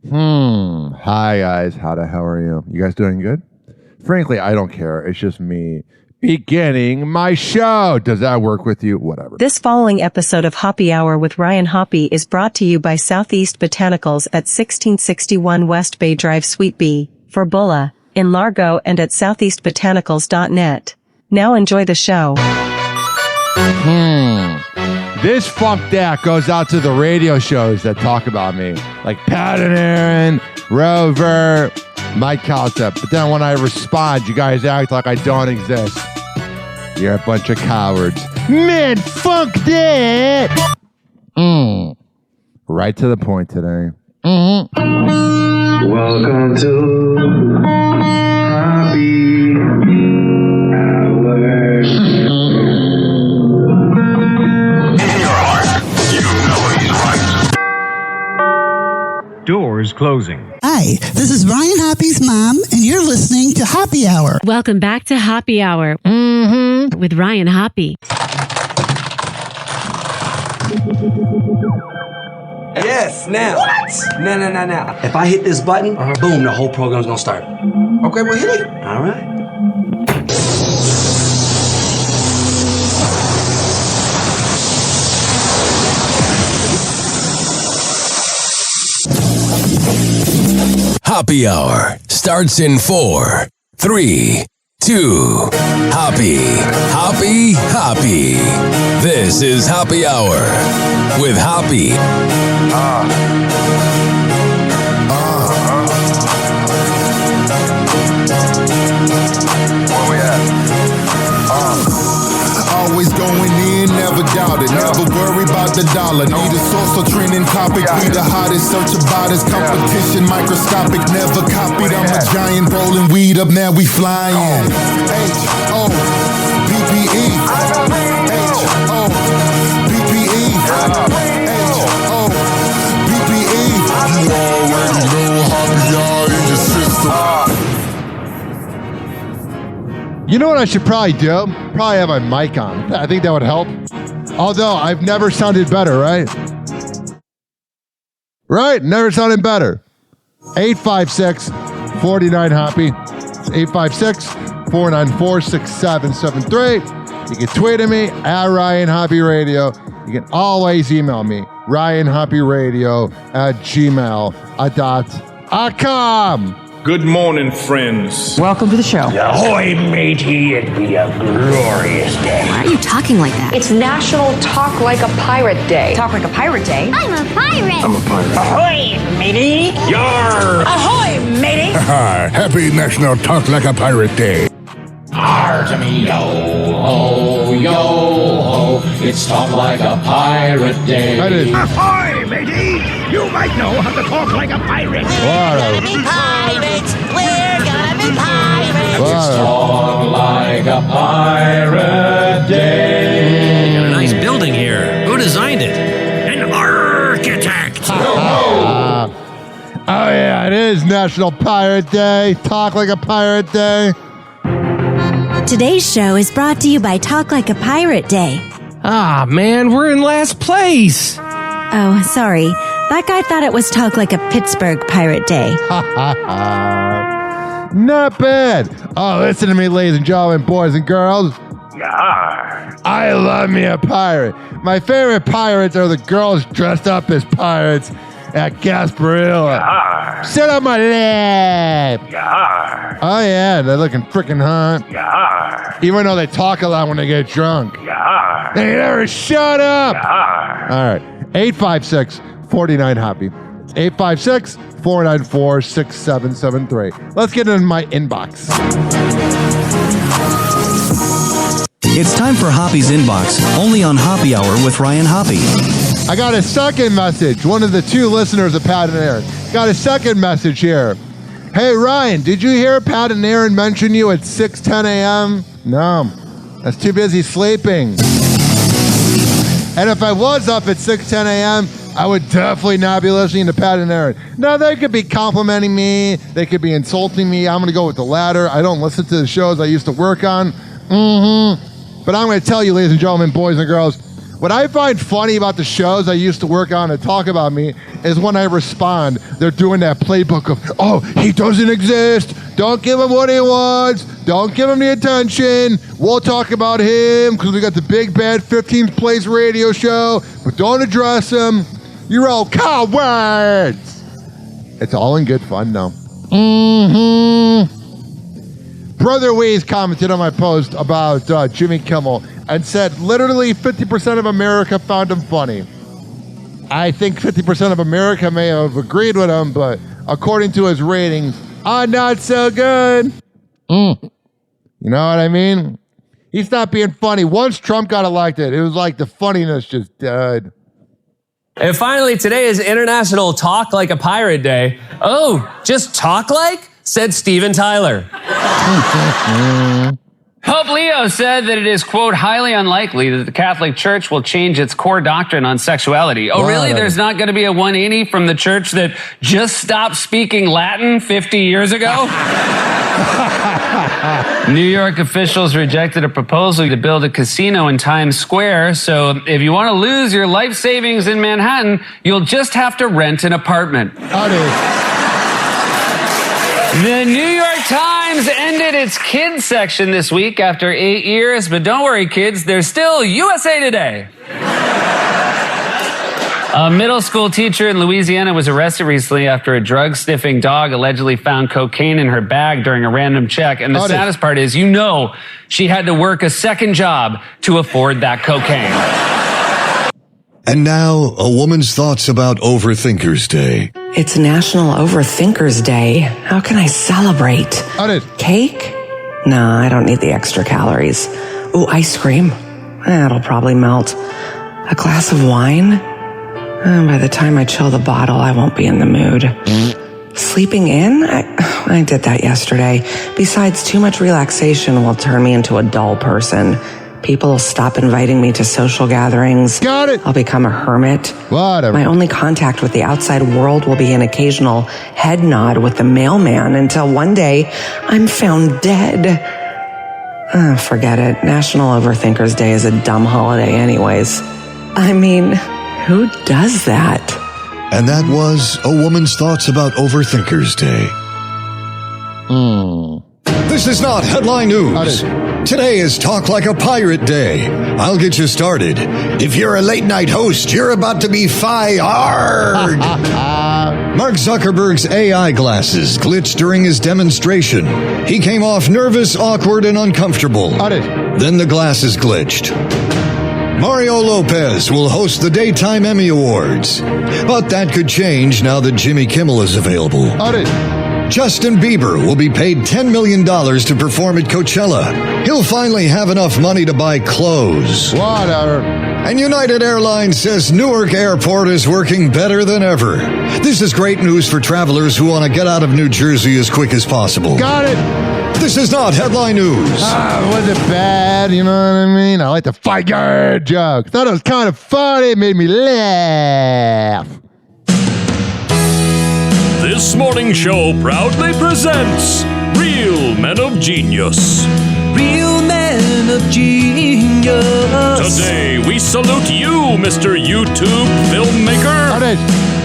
Hi, guys. How the hell are you? You guys doing good? Frankly, I don't care. It's just me beginning my show. Does that work with you? Whatever. This following episode of Hoppe Hour with Ryan Hoppe is brought to you by Southeast Botanicals at 1661 West Bay Drive, Suite B, for Bulla, in Largo, and at southeastbotanicals.net. Now enjoy the show. This funk deck goes out to the radio shows that talk about me, like Pat and Aaron, Rover, Mike Caltep. But then when I respond, you guys act like I don't exist. You're a bunch of cowards. Man, funk that! Right to the point today. Welcome to Hoppe Hour. Doors closing. Hi, this is Ryan Hoppe's mom, and you're listening to Hoppe Hour. Welcome back to Hoppe Hour with Ryan Hoppe. Yes, now. What? No. If I hit this button, boom, the whole program's gonna start. Okay, well, hit it. All right. Hoppe Hour starts in 4, 3, 2. Hoppe. This is Hoppe Hour with Hoppe. Where we at? Always going in, never doubt it. Never worry about the dollar. Need a source or trending topic. Be the hottest, search about his competition. Microscopic, never copied. I'm a giant rolling weed up, now we flying. H-O-P-P-E. H-O-P-P-E. H-O-P-P-E. You already know Hoppe Hour in your system. You know what I should probably do? Probably have my mic on. I think that would help. Although I've never sounded better, right? Right? Never sounded better. 856-49-HOPPE. It's 856-494-6773. You can tweet at me at Ryan Hoppe Radio. You can always email me, ryanhopperadio@gmail.com. Good morning, friends. Welcome to the show. Ahoy, matey, it'd be a glorious day. Why are you talking like that? It's National Talk Like a Pirate Day. Talk like a pirate day? I'm a pirate. I'm a pirate. Ahoy, matey. Yar! Ahoy, matey. Happy National Talk Like a Pirate Day. Arr to me, yo ho, yo ho. It's Talk Like a Pirate Day. That is. Ahoy, matey! You might know how to talk like a pirate. We're gonna be pirates. We're gonna be pirates. It's Talk Like a Pirate Day. Got a nice building here. Who designed it? An architect. Oh yeah, it is National Pirate Day. Talk Like a Pirate Day. Today's show is brought to you by Talk Like a Pirate Day. Ah, man, we're in last place. Oh, sorry. That guy thought it was Talk Like a Pittsburgh Pirate Day. Not bad. Oh, listen to me, ladies and gentlemen, boys and girls. Yar! I love me a pirate. My favorite pirates are the girls dressed up as pirates at Gasparilla. Yar! Sit on my lap. Yar! Oh, yeah, they're looking freaking hot. Yar! Even though they talk a lot when they get drunk. Yar! They never shut up. Yar! All right, 856-49-HOPPE. It's 856-494-6773. Let's get into my inbox. It's time for Hoppe's Inbox, only on Hoppe Hour with Ryan Hoppe. I got a second message. One of the two listeners of Pat and Aaron got a second message here. Hey, Ryan, did you hear Pat and Aaron mention you at 6:10 a.m.? No, I was too busy sleeping. And if I was up at 6:10 a.m., I would definitely not be listening to Pat and Aaron. Now, they could be complimenting me. They could be insulting me. I'm going to go with the latter. I don't listen to the shows I used to work on. But I'm going to tell you, ladies and gentlemen, boys and girls, what I find funny about the shows I used to work on that talk about me is when I respond. they're doing that playbook of, oh, he doesn't exist. Don't give him what he wants. Don't give him the attention. We'll talk about him because we got the big bad 15th place radio show, but don't address him. You're all cowards. It's all in good fun now. Brother Weeze commented on my post about Jimmy Kimmel and said literally 50% of America found him funny. I think 50% of America may have agreed with him, but according to his ratings, not so good. You know what I mean? He's not being funny. Once Trump got elected, it was like the funniness just died. And finally, today is International Talk Like a Pirate Day. Oh, just talk like? Said Steven Tyler. Pope Leo said that it is, quote, highly unlikely that the Catholic Church will change its core doctrine on sexuality. Oh, really? There's not going to be a 180 from the church that just stopped speaking Latin 50 years ago? New York officials rejected a proposal to build a casino in Times Square. So if you want to lose your life savings in Manhattan, you'll just have to rent an apartment. The New York Times ended its kids section this week after 8 years, but don't worry, kids, there's still USA Today. A middle school teacher in Louisiana was arrested recently after a drug-sniffing dog allegedly found cocaine in her bag during a random check. And the saddest part is, she had to work a second job to afford that cocaine. And now, a woman's thoughts about Overthinkers Day. It's National Overthinkers Day. How can I celebrate? Cake? No, I don't need the extra calories. Ooh, ice cream? That'll probably melt. A glass of wine? By the time I chill the bottle, I won't be in the mood. Sleeping in? I did that yesterday. Besides, too much relaxation will turn me into a dull person. People will stop inviting me to social gatherings. Got it. I'll become a hermit. Whatever. My only contact with the outside world will be an occasional head nod with the mailman until one day I'm found dead. Forget it. National Overthinkers Day is a dumb holiday anyways. I mean, who does that? And that was a woman's thoughts about Overthinkers Day. This is not headline news. Today is Talk Like a Pirate Day. I'll get you started. If you're a late night host, you're about to be fired. Mark Zuckerberg's AI glasses glitched during his demonstration. He came off nervous, awkward, and uncomfortable. Then the glasses glitched. Mario Lopez will host the Daytime Emmy Awards. But that could change now that Jimmy Kimmel is available. Justin Bieber will be paid $10 million to perform at Coachella. He'll finally have enough money to buy clothes. Whatever. And United Airlines says Newark Airport is working better than ever. This is great news for travelers who want to get out of New Jersey as quick as possible. Got it. This is not headline news. Was it bad? You know what I mean? I like the fire joke. Thought it was kind of funny. It made me laugh. This morning show proudly presents Real Men of Genius. Real Men of Genius. Today we salute you, Mr. YouTube filmmaker.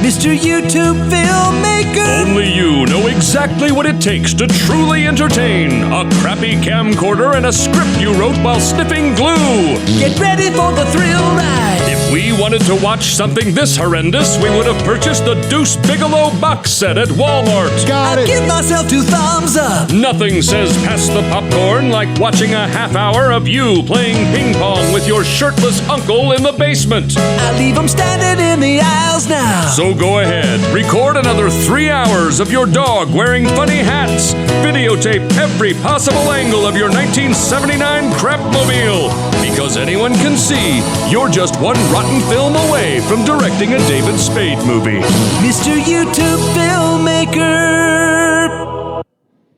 Mr. YouTube filmmaker. Only you know exactly what it takes to truly entertain. A crappy camcorder and a script you wrote while sniffing glue. Get ready for the thrill ride. If we wanted to watch something this horrendous, we would have purchased the Deuce Bigelow box set at Walmart. I'll give myself 2 thumbs up. Nothing says pass the popcorn like watching a half hour of you playing ping pong with your shirtless uncle in the basement. I leave him standing in the aisles now. So go ahead, record another 3 hours of your dog wearing funny hats. Videotape every possible angle of your 1979 crapmobile. Because anyone can see you're just one rotten film away from directing a David Spade movie. Mr. YouTube filmmaker.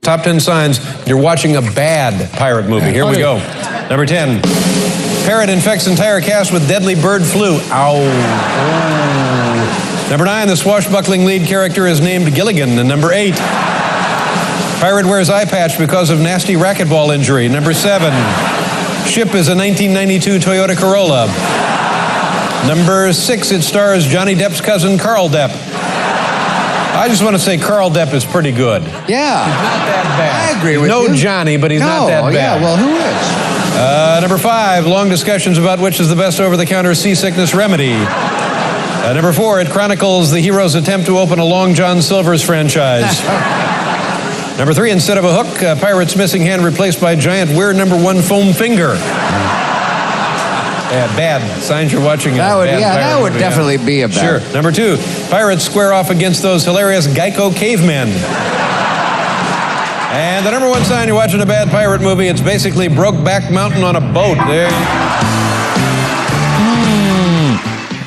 Top 10 signs you're watching a bad pirate movie. Here we go. Number 10. Parrot infects entire cast with deadly bird flu. Ow. Number 9. The swashbuckling lead character is named Gilligan. And number 8. Pirate wears eye patch because of nasty racquetball injury. Number 7. Ship is a 1992 Toyota Corolla. Number 6, it stars Johnny Depp's cousin, Carl Depp. I just want to say Carl Depp is pretty good. Yeah. He's not that bad. I agree with you. No Johnny, but he's not that bad. Yeah, well, who is? Number 5, long discussions about which is the best over-the-counter seasickness remedy. Number 4, it chronicles the hero's attempt to open a Long John Silver's franchise. Number 3, instead of a hook, pirate's missing hand replaced by giant weird number 1 foam finger. Yeah, bad. Signs you're watching it. That would definitely be a bad. Sure. Number 2, pirates square off against those hilarious Geico cavemen. And the number 1 sign you're watching a bad pirate movie, it's basically Brokeback Mountain on a boat. There.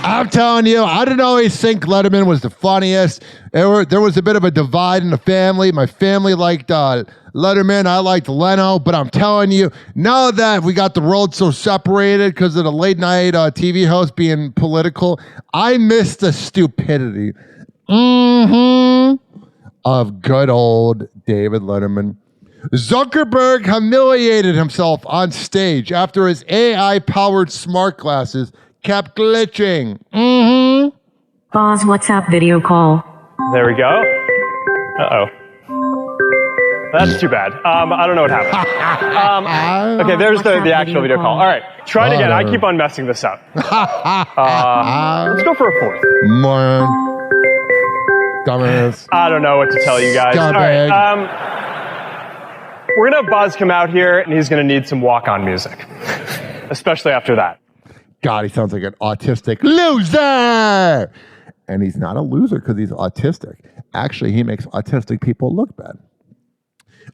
I'm telling you, I didn't always think Letterman was the funniest. There was a bit of a divide in the family. My family liked Letterman. I liked Leno. But I'm telling you, now that we got the world so separated because of the late night TV host being political, I miss the stupidity of good old David Letterman. Zuckerberg humiliated himself on stage after his AI-powered smart glasses kept glitching. Pause WhatsApp video call. There we go. Uh-oh. That's too bad. I don't know what happened. Okay, there's the actual video call. All right, try it again. I keep on messing this up. Let's go for a 4th. Man. Dumbass. I don't know what to tell you guys. All right, we're going to have Buzz come out here, and he's going to need some walk-on music, especially after that. God, he sounds like an autistic loser. And he's not a loser because he's autistic. Actually, he makes autistic people look bad.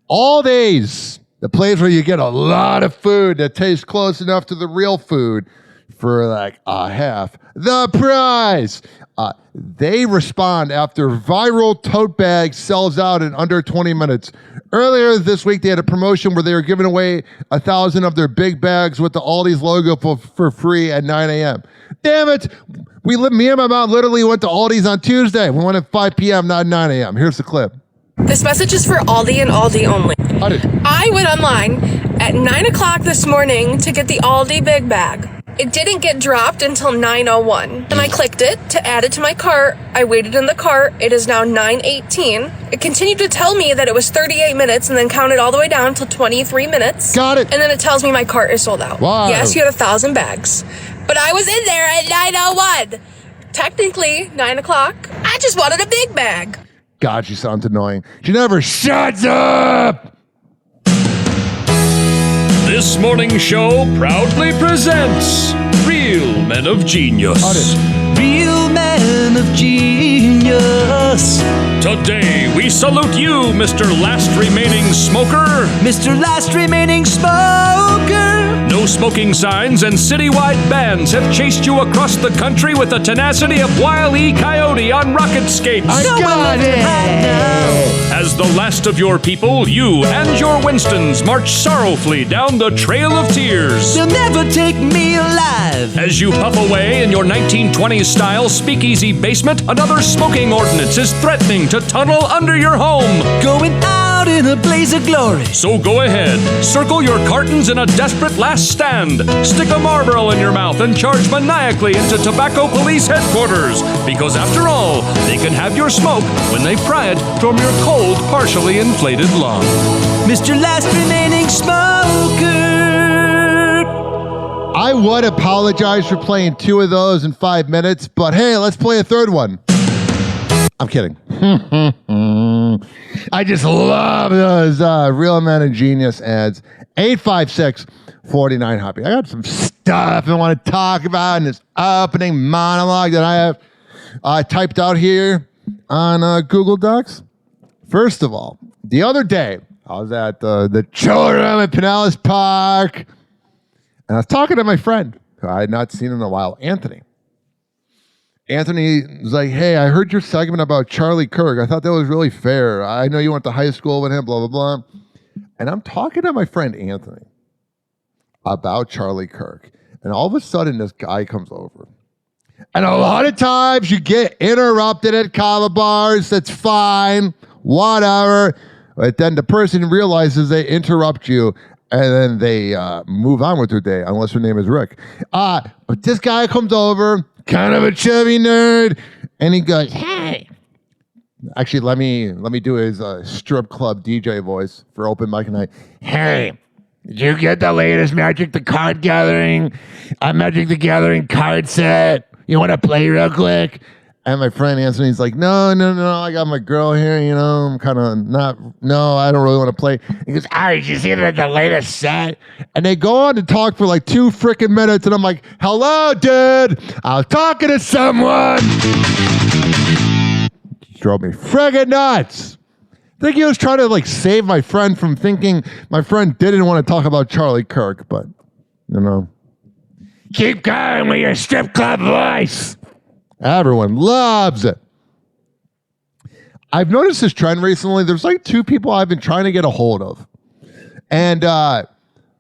All days, the place where you get a lot of food that tastes close enough to the real food for like a half the price. They respond after viral tote bag sells out in under 20 minutes. Earlier this week, they had a promotion where they were giving away 1,000 of their big bags with the Aldi's logo for free at 9 a.m. Damn it. Me and my mom literally went to Aldi's on Tuesday. We went at 5 p.m., not 9 a.m. Here's the clip. This message is for Aldi and Aldi only. I went online at 9 o'clock this morning to get the Aldi big bag. It didn't get dropped until 9:01. And I clicked it to add it to my cart. I waited in the cart. It is now 9:18. It continued to tell me that it was 38 minutes and then counted all the way down to 23 minutes. Got it. And then it tells me my cart is sold out. Wow. Yes, you had 1,000 bags. But I was in there at 9:01. Technically, 9 o'clock. I just wanted a big bag. God, she sounds annoying. She never shuts up. This morning's show proudly presents Real Men of Genius. Real Men of Genius. Today we salute you, Mr. Last Remaining Smoker. Mr. Last Remaining Smoker. No smoking signs and citywide bans have chased you across the country with the tenacity of Wile E. Coyote on rocket skates. I got it. As the last of your people, you and your Winstons march sorrowfully down the Trail of Tears. They'll never take me alive. As you puff away in your 1920s style speakeasy basement, another smoking ordinance is threatening to tunnel under your home. Going out in a blaze of glory. So go ahead, circle your cartons in a desperate last stand, stick a Marlboro in your mouth and charge maniacally into Tobacco Police headquarters. Because after all, they can have your smoke when they pry it from your cold, partially inflated lung. Mr. Last Remaining Smoker. I would apologize for playing 2 of those in 5 minutes, but hey, let's play a 3rd one. I'm kidding. I just love those Real Men of Genius ads. 856-49-HOPPY. I got some stuff I want to talk about in this opening monologue that I have typed out here on Google Docs. First of all, the other day, I was at the children at Pinellas Park, and I was talking to my friend who I had not seen in a while, Anthony. Anthony was like, hey, I heard your segment about Charlie Kirk. I thought that was really fair. I know you went to high school with him, blah, blah, blah. And I'm talking to my friend Anthony about Charlie Kirk. And all of a sudden, this guy comes over. And a lot of times you get interrupted at kava bars. That's fine. Whatever. But then the person realizes they interrupt you. And then they move on with their day, unless her name is Rick. But this guy comes over, kind of a chubby nerd. And he goes, hey, Actually, let me do his strip club DJ voice for open mic night. Hey, did you get the latest Magic the Card Gathering? Magic the Gathering card set. You want to play real quick? And my friend Anthony's like, no, I got my girl here, I'm kind of I don't really want to play. He goes, did you see the latest set? And they go on to talk for like 2 freaking minutes, and I'm like, hello, dude, I was talking to someone. Drove me friggin' nuts. I think he was trying to like save my friend from thinking my friend didn't want to talk about Charlie Kirk, but, Keep going with your strip club voice. Everyone loves it. I've noticed this trend recently. There's like 2 people I've been trying to get a hold of. And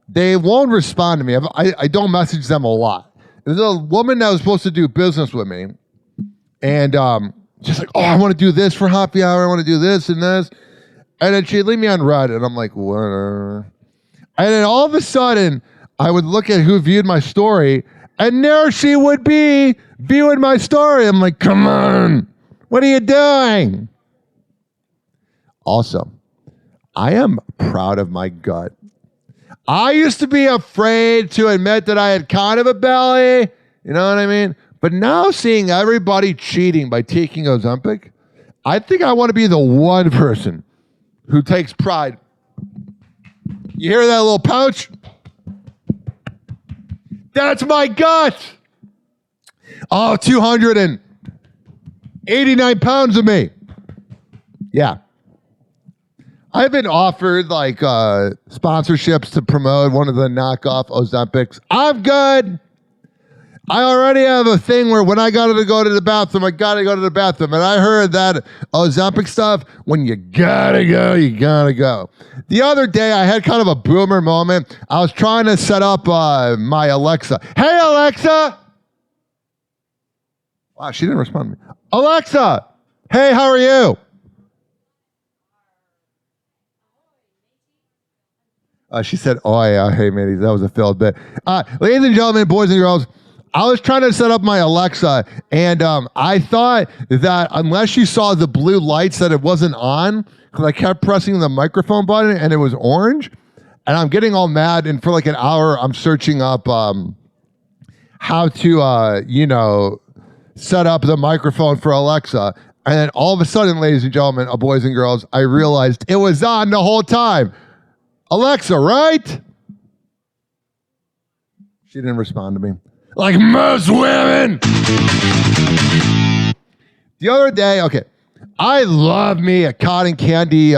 they won't respond to me. I don't message them a lot. There's a woman that was supposed to do business with me. And she's like, I want to do this for happy hour. I want to do this and this. And then she'd leave me on red. And I'm like, whatever. And then all of a sudden, I would look at who viewed my story. And there she would be viewing my story. I'm like, come on. What are you doing? Also, I am proud of my gut. I used to be afraid to admit that I had kind of a belly. You know what I mean? But now seeing everybody cheating by taking Ozempic, I think I want to be the one person who takes pride. You hear that little pouch? That's my gut. 289 pounds of me. Yeah. I've been offered like sponsorships to promote one of the knockoff Ozempics. I'm good. I already have a thing where when I got to go to the bathroom, I got to go to the bathroom. And I heard that Ozempic stuff, when you gotta go, you gotta go. The other day, I had kind of a boomer moment. I was trying to set up my Alexa. Hey, Alexa. Wow, she didn't respond to me. Alexa, hey, how are you? She said, oh, yeah, hey, mateys. That was a failed bit. Ladies and gentlemen, boys and girls, I was trying to set up my Alexa, and I thought that unless you saw the blue lights that it wasn't on, because I kept pressing the microphone button, and it was orange, and I'm getting all mad, and for like an hour, I'm searching up how to, set up the microphone for Alexa, and then all of a sudden, ladies and gentlemen, boys and girls, I realized it was on the whole time. Alexa, right? She didn't respond to me. Like most women. The other day, I love me a cotton candy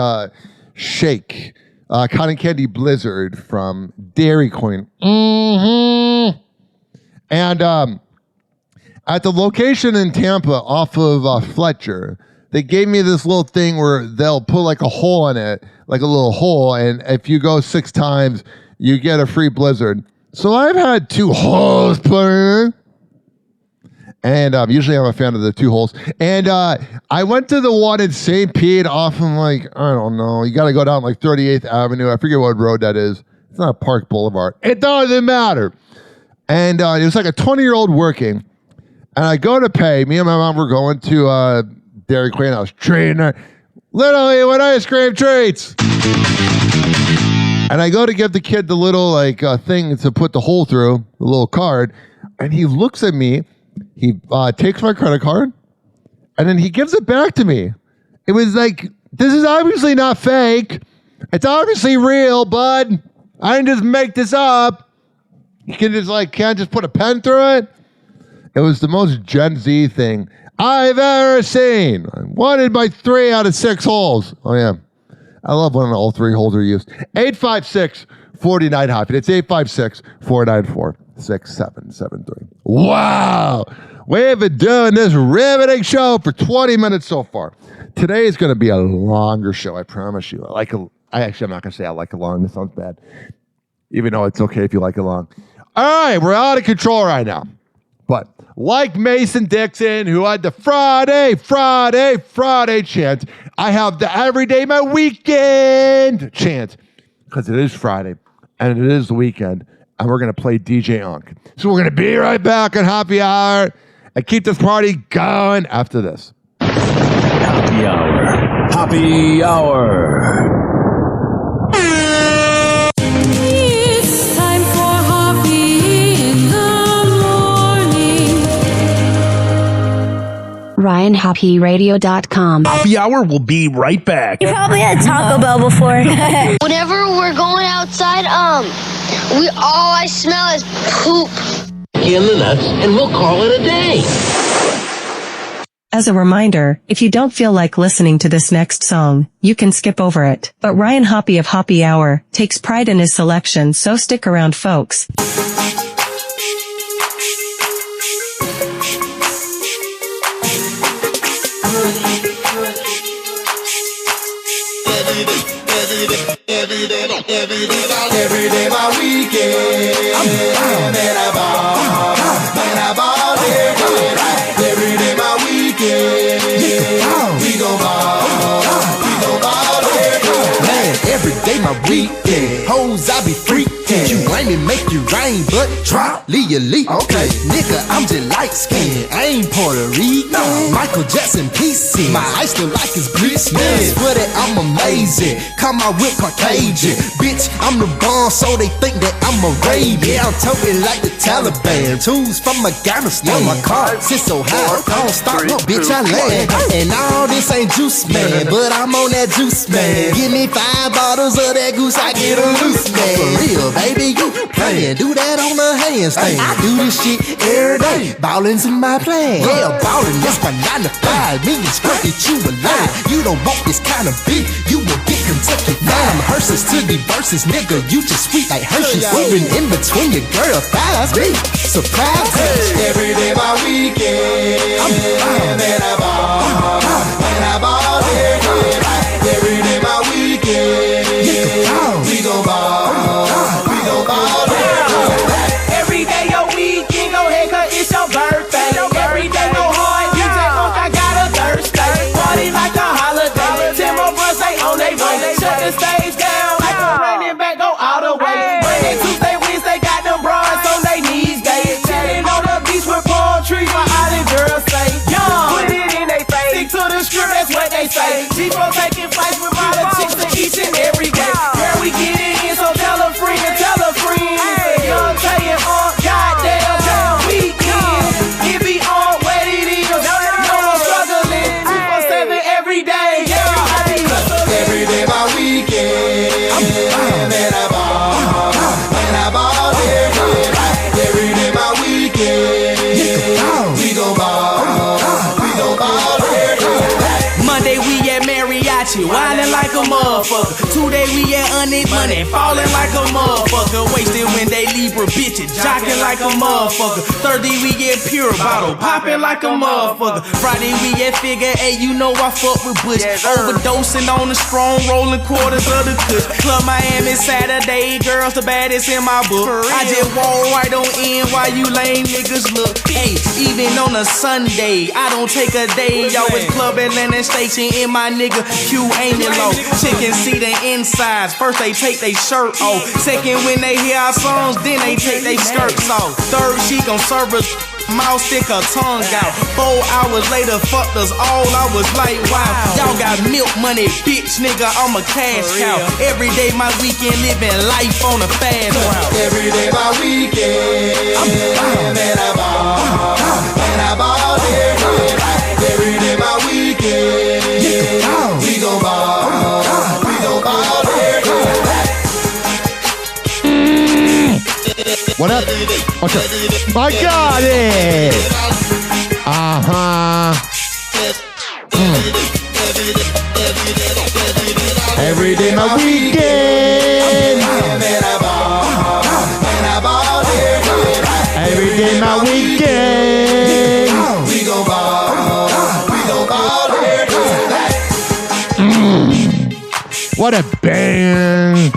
shake. Cotton candy blizzard from Dairy Queen. Mm-hmm. And at the location in Tampa off of Fletcher, they gave me this little thing where they'll put like a hole in it, like a little hole, and if you go 6 times, you get a free blizzard. So I've had 2 holes put in, and usually I'm a fan of the 2 holes. And I went to the one in St. Pete off of I don't know, you got to go down like 38th Avenue. I forget what road that is. It's not Park Boulevard. It doesn't matter. And it was like a 20-year-old working, and I go to pay. Me and my mom were going to Dairy Queen. I was treating her literally with ice cream treats. And I go to give the kid the little thing to put the hole through, the little card, and he looks at me. He takes my credit card, and then he gives it back to me. It was like, this is obviously not fake. It's obviously real, bud. I didn't just make this up. You can just can't just put a pen through it. It was the most Gen Z thing I've ever seen. I wanted my 3 out of 6 holes. Oh, yeah. I love when all 3 holes are used. 856-49-HOPPY. It's 856-494-6773. Wow. We've been doing this riveting show for 20 minutes so far. Today is going to be a longer show, I promise you. I'm not going to say I like it long. This sounds bad. Even though it's okay if you like it long. All right, we're out of control right now. But like Mason Dixon, who had the Friday chant, I have the everyday my weekend chant. Because it is Friday, and it is the weekend, and we're going to play DJ Unk. So we're going to be right back on Happy Hour and keep this party going after this. Happy Hour. Happy Hour. It's time for Hoppe in the morning. RyanHoppeRadio.com. Happy Hour will be right back. You probably had Taco Bell before. Whenever we're going outside, all I smell is poop. In the nuts, and we'll call it a day. As a reminder, if you don't feel like listening to this next song, you can skip over it. But Ryan Hoppe of Happy Hour takes pride in his selection, so stick around, folks. Every day my weekend. Man, I ball every day my weekend. We gon' ball man, every day my weekend. Hoes I be freaking. You ain't it make you rain, but drop, leave you leak. Okay, nigga, I'm just light skinned. I ain't Puerto Rican. No. Michael Jackson PC. My ice look like it's glistening. Swear that I'm amazing. Call my whip Caucasian. Bitch, I'm the bomb, so they think that I'm Arabian. Yeah, I'm talking like the Taliban. Tools from Afghanistan. My car sits so high, I don't stop, no bitch, I land. And all this ain't juice, man, but I'm on that juice, man. Give me 5 bottles of that goose, I get a loose, man. For real, baby, you playing. Do that on the handstand. I do this shit every day. Ballin's in my plan. Yeah, ballin', that's my 9 to 5. Me and Scrub get you alive. You don't want this kind of beat, you will get Kentucky Fried. Hearses to the verses, nigga, you just sweet like Hershey's. Moving in between your girl thighs, me surprise. Every day my weekend. Man, I ball every day my weekend. We gon' ball. Every day your weekend, go ahead, cause it's your birthday. Every day go hard, DJ Funk, I got a Thursday. Party like a holiday. Timber bros, they on they way. Shut the stage down like a running back, go all the way. Monday, Tuesday, Wednesday, got them bras on they knees, they chillin' on the beach with palm trees, while all the girls say, young, put it in they face. Stick to the script, that's what they say. G-Pro taking flights with all the chicks to each and every day. Girl, we get it in, so tell a friend, tell a friend. Young Tayin' on, goddamn weekend. It be on what it is. No more struggling. 247 every day. Every day my weekend. Man, I ball every day my weekend. We gon' ball. Monday we at Mariachi, wildin' like a motherfucker. Tuesday we at Onyx Money, fallin' like a motherfucker. Wasted when they Libra bitches, jockin' like a motherfucker. Thursday we get pure bottle, poppin' like a motherfucker. Friday we at Figure 8, you know I fuck with Bush. Overdosing on the strong, rolling quarters of the kush. Club Miami Saturday, girls the baddest in my book. I just walk right on in while you lame niggas look. Hey, even on a Sunday, I don't take a day. Y'all with Club Atlanta Station in my nigga Q aiming low. Chicken see the insides. First they take they shirt off. Second when they hear our songs, then they take they skirts off. Third she gon' serve us. Mouth stick her tongue out. 4 hours later, fucked us all. I was like, wow, y'all got milk money, bitch, nigga. I'm a cash cow. Every day my weekend, living life on a fast route. Every day my weekend. Man, I ball every day my weekend. We gon' ball. What up? Okay. I got it. Every day my weekend. Every day my weekend. We gon' ball. What a bang.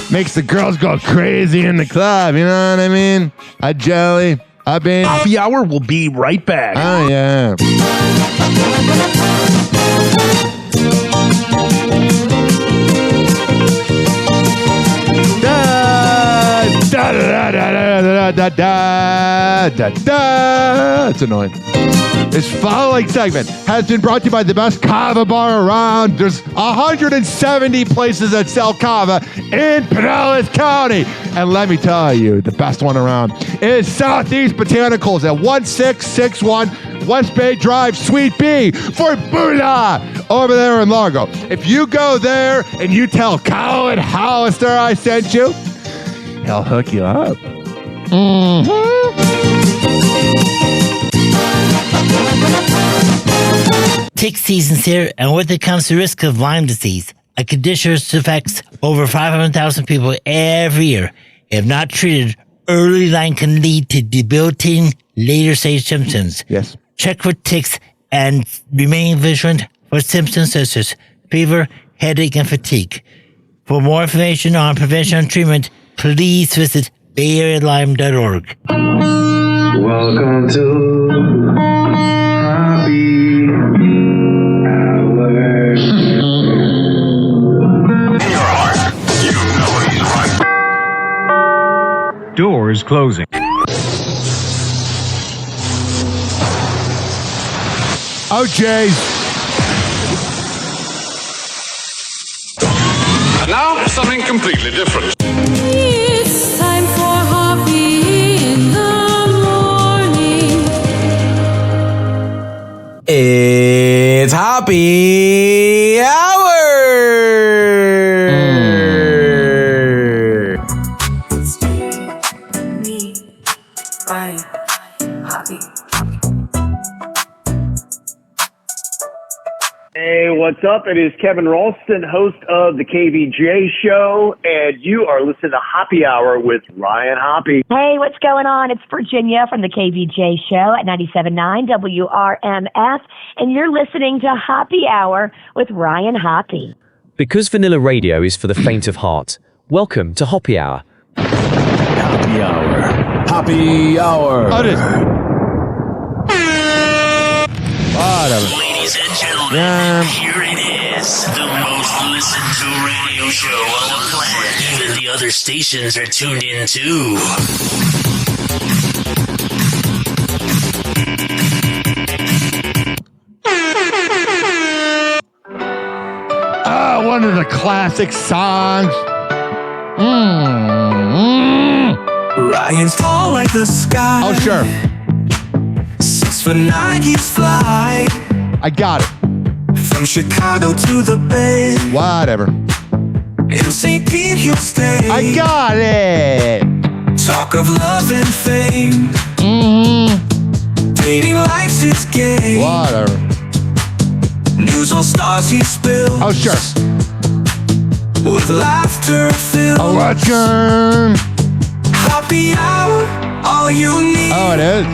Makes the girls go crazy in the club, you know what I mean? A jelly, a bean. Happy Hour will be right back. Oh, yeah. Da, da, da, da, da, da, da, da, da. It's annoying. This following segment has been brought to you by the best kava bar around. There's 170 places that sell kava in Pinellas County. And let me tell you, the best one around is Southeast Botanicals at 1661 West Bay Drive, Suite B for Bula over there in Largo. If you go there and you tell Colin Hollister I sent you, he'll hook you up. Tick season's here, and with it comes the risk of Lyme disease, a condition which affects over 500,000 people every year. If not treated, early Lyme can lead to debilitating later-stage symptoms. Yes. Check for ticks and remain vigilant for symptoms such as fever, headache, and fatigue. For more information on prevention and treatment, please visit BayAreaLyme.org. Welcome to Happy Hour. In your heart, you know he's right. Doors closing. Oh, jeez. And now, something completely different. It's time for Hoppe in the morning. It's Happy Hour! It's me, Ryan, Hoppe. Hey, what's up? It is Kevin Ralston, host of the KVJ Show, and you are listening to Happy Hour with Ryan Hoppe. Hey, what's going on? It's Virginia from the KVJ Show at 97.9 WRMF, and you're listening to Happy Hour with Ryan Hoppe. Because vanilla radio is for the faint of heart, welcome to Hoppe Hour. Happy Hour. Happy Hour. Whatever. Ladies and gentlemen, here it is, the most listened to radio show on the planet. Even the other stations are tuned in too. One of the classic songs. Ryan's tall like the sky. Oh, sure. 6'9" he's fly. I got it. From Chicago to the Bay. Whatever. In St. Pete he'll stay. I got it. Talk of love and fame. Dating life's his game. Whatever. News on stars he spills. Oh, sure. With laughter filled. Oh, what's your... Happy Hour, all you need. Oh, it is.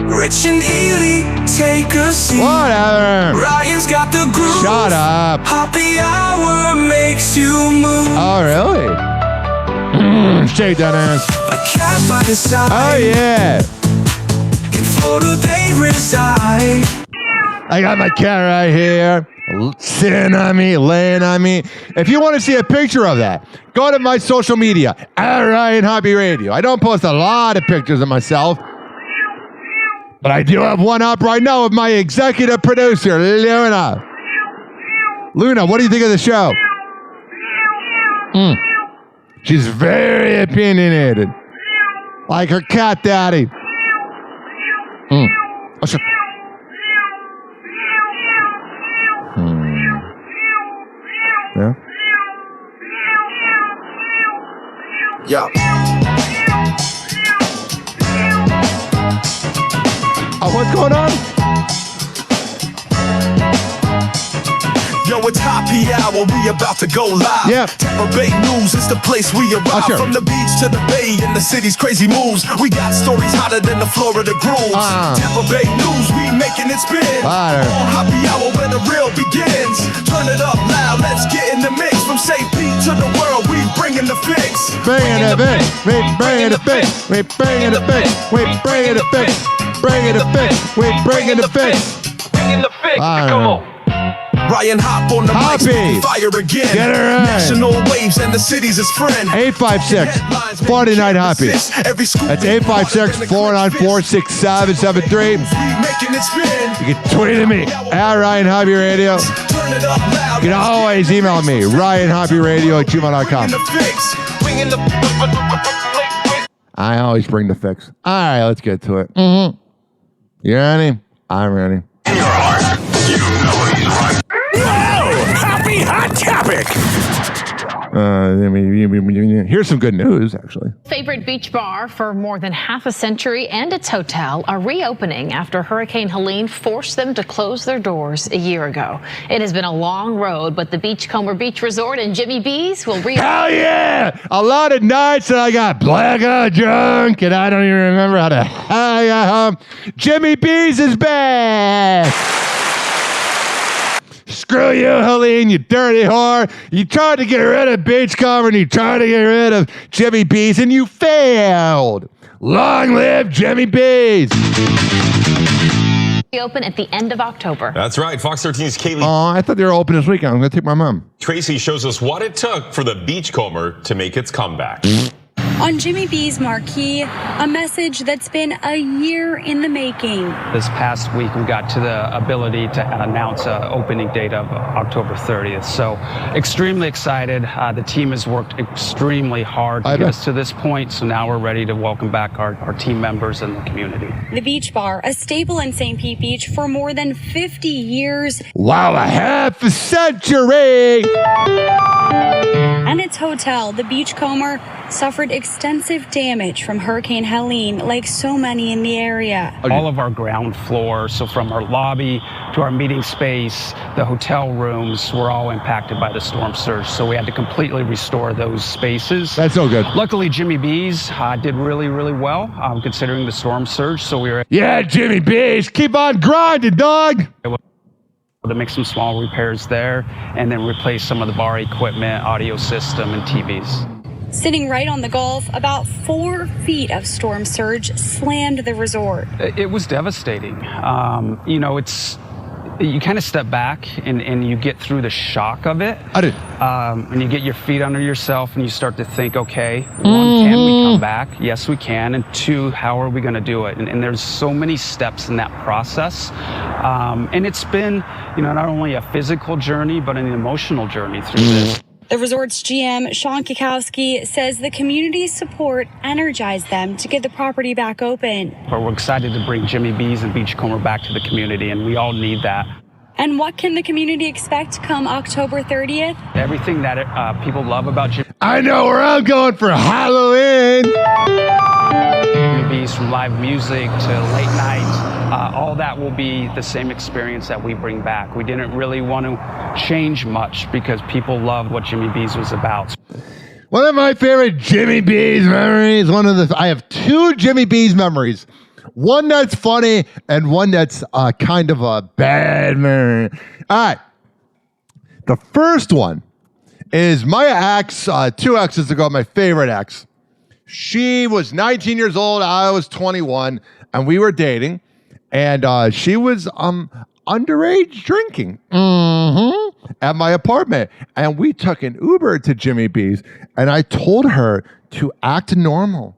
Rich and Ely, take a seat. Whatever. Ryan's got the groove. Shut up. Happy Hour makes you move. Oh, really? Shake that ass. A cat by his side. Oh, yeah. In Florida they reside. I got my cat right here. Sitting on me, laying on me. If you want to see a picture of that, go to my social media, @Ryan Hoppe Radio. I don't post a lot of pictures of myself, but I do have one up right now with my executive producer, Luna. Luna, what do you think of the show? She's very opinionated, like her cat daddy. Oh, sure. Yeah. Yeah. Oh, what's going on? Yo, it's Happy Hour, we about to go live. Yeah. Tampa Bay News is the place we arrive. Sure. From the beach to the bay and the city's crazy moves. We got stories hotter than the Florida grooves. Tampa Bay News, we making it spin. Fire. On Happy Hour where the real begins. Turn it up loud, let's get in the mix. From St. Pete to the world, we bringing the fix. Bringing the fix, we bringing the fix, we bringing the fix, we bringing the fix, bringing the fix, we bringing the fix. Bringing the fix, come on. Ryan Hop on the mic, spitting fire again. Get her in. National waves and the city's his friend. 856 49 Hoppy. That's 856 494 6773. Making it spin. You can tweet at me at Ryan Hoppy Radio. Turn it up loud. You can always email me, RyanHoppyRadio@gmail.com. I always bring the fix. All right, let's get to it. Mm-hmm. You ready? I'm ready. In your heart, you know he's right. Wow! Happy Hot Topic! Here's some good news, actually. Favorite beach bar for more than half a century and its hotel are reopening after Hurricane Helene forced them to close their doors a year ago. It has been a long road, but the Beachcomber Beach Resort and Jimmy B's will reopen. Hell yeah! A lot of nights that I got blackout drunk and I don't even remember how to hang out home. Jimmy B's is back! Screw you, Helene, you dirty whore. You tried to get rid of Beachcomber and you tried to get rid of Jimmy B's and you failed. Long live Jimmy B's. Open at the end of October. That's right. Fox 13's Kaylee. Oh, I thought they were open this weekend. I'm going to take my mom. Tracy shows us what it took for the Beachcomber to make its comeback. On Jimmy B's marquee, a message that's been a year in the making. This past week, we got to the ability to announce an opening date of October 30th. So extremely excited. The team has worked extremely hard to get us to this point. So now we're ready to welcome back our team members and the community. The Beach Bar, a staple in St. Pete Beach for more than 50 years. Wow, a half a century! And its hotel, the Beachcomber, suffered extensive damage from Hurricane Helene, like so many in the area. All of our ground floor, so from our lobby to our meeting space, the hotel rooms, were all impacted by the storm surge. So we had to completely restore those spaces. That's so good. Luckily, Jimmy B's did really, really well, considering the storm surge. So we were Jimmy B's, keep on grinding, dog. To make some small repairs there and then replace some of the bar equipment, audio system, and TVs. Sitting right on the Gulf, about 4 feet of storm surge slammed the resort. It was devastating. You kind of step back and you get through the shock of it. I did. And you get your feet under yourself and you start to think, okay, one, can we come back? Yes, we can. And two, how are we going to do it? And there's so many steps in that process. And it's been, not only a physical journey, but an emotional journey through this. The resort's GM, Sean Kikowski, says the community's support energized them to get the property back open. But we're excited to bring Jimmy B's and Beachcomber back to the community, and we all need that. And what can the community expect come October 30th? Everything that people love about Jimmy. I know where I'm going for Halloween. Jimmy B's, from live music to late night, all that will be the same experience that we bring back. We didn't really want to change much because people loved what Jimmy B's was about. One of my favorite Jimmy B's memories, I have 2 Jimmy B's memories. One that's funny and one that's kind of a bad memory. All right. The first one is my ex, 2 exes ago, my favorite ex. She was 19 years old. I was 21 and we were dating. And she was underage drinking at my apartment. And we took an Uber to Jimmy B's. And I told her to act normal.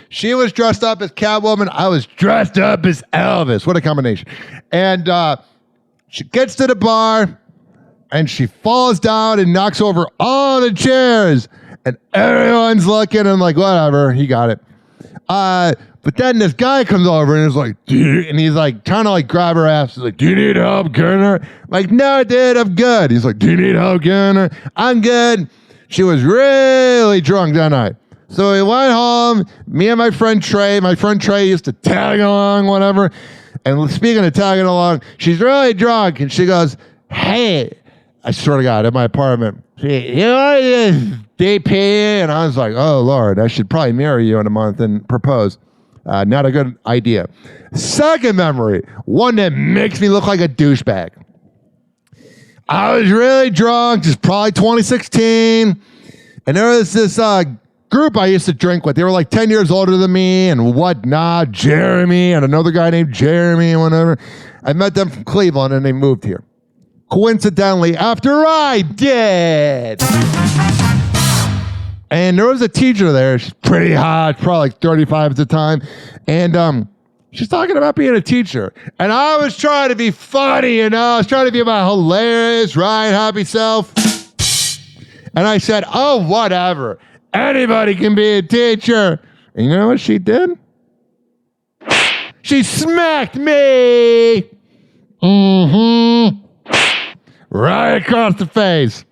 She was dressed up as Catwoman. I was dressed up as Elvis. What a combination. And she gets to the bar and she falls down and knocks over all the chairs. And everyone's looking and like, whatever, he got it. But then this guy comes over and is like, dude, and he's like trying to like grab her ass. He's like, do you need help getting her? I'm like, no, dude, I'm good. He's like, do you need help getting her? I'm good. She was really drunk that night. So we went home, me and my friend Trey. My friend Trey used to tag along, whatever. And speaking of tagging along, she's really drunk. And she goes, hey, I swear to God, at my apartment, you want this DP? And I was like, oh, Lord, I should probably marry you in a month and propose. Not a good idea. Second memory, one that makes me look like a douchebag. I was really drunk, just probably 2016. And there was this group I used to drink with. They were like 10 years older than me and whatnot. Jeremy and another guy named Jeremy and whatever. I met them from Cleveland and they moved here. coincidentally, after I did. And there was a teacher there. She's pretty hot, probably like 35 at the time. And she's talking about being a teacher. And I was trying to be funny, you know. I was trying to be my hilarious, Ryan Hoppe self. And I said, oh, whatever. Anybody can be a teacher. And you know what she did? She smacked me. Right across the face.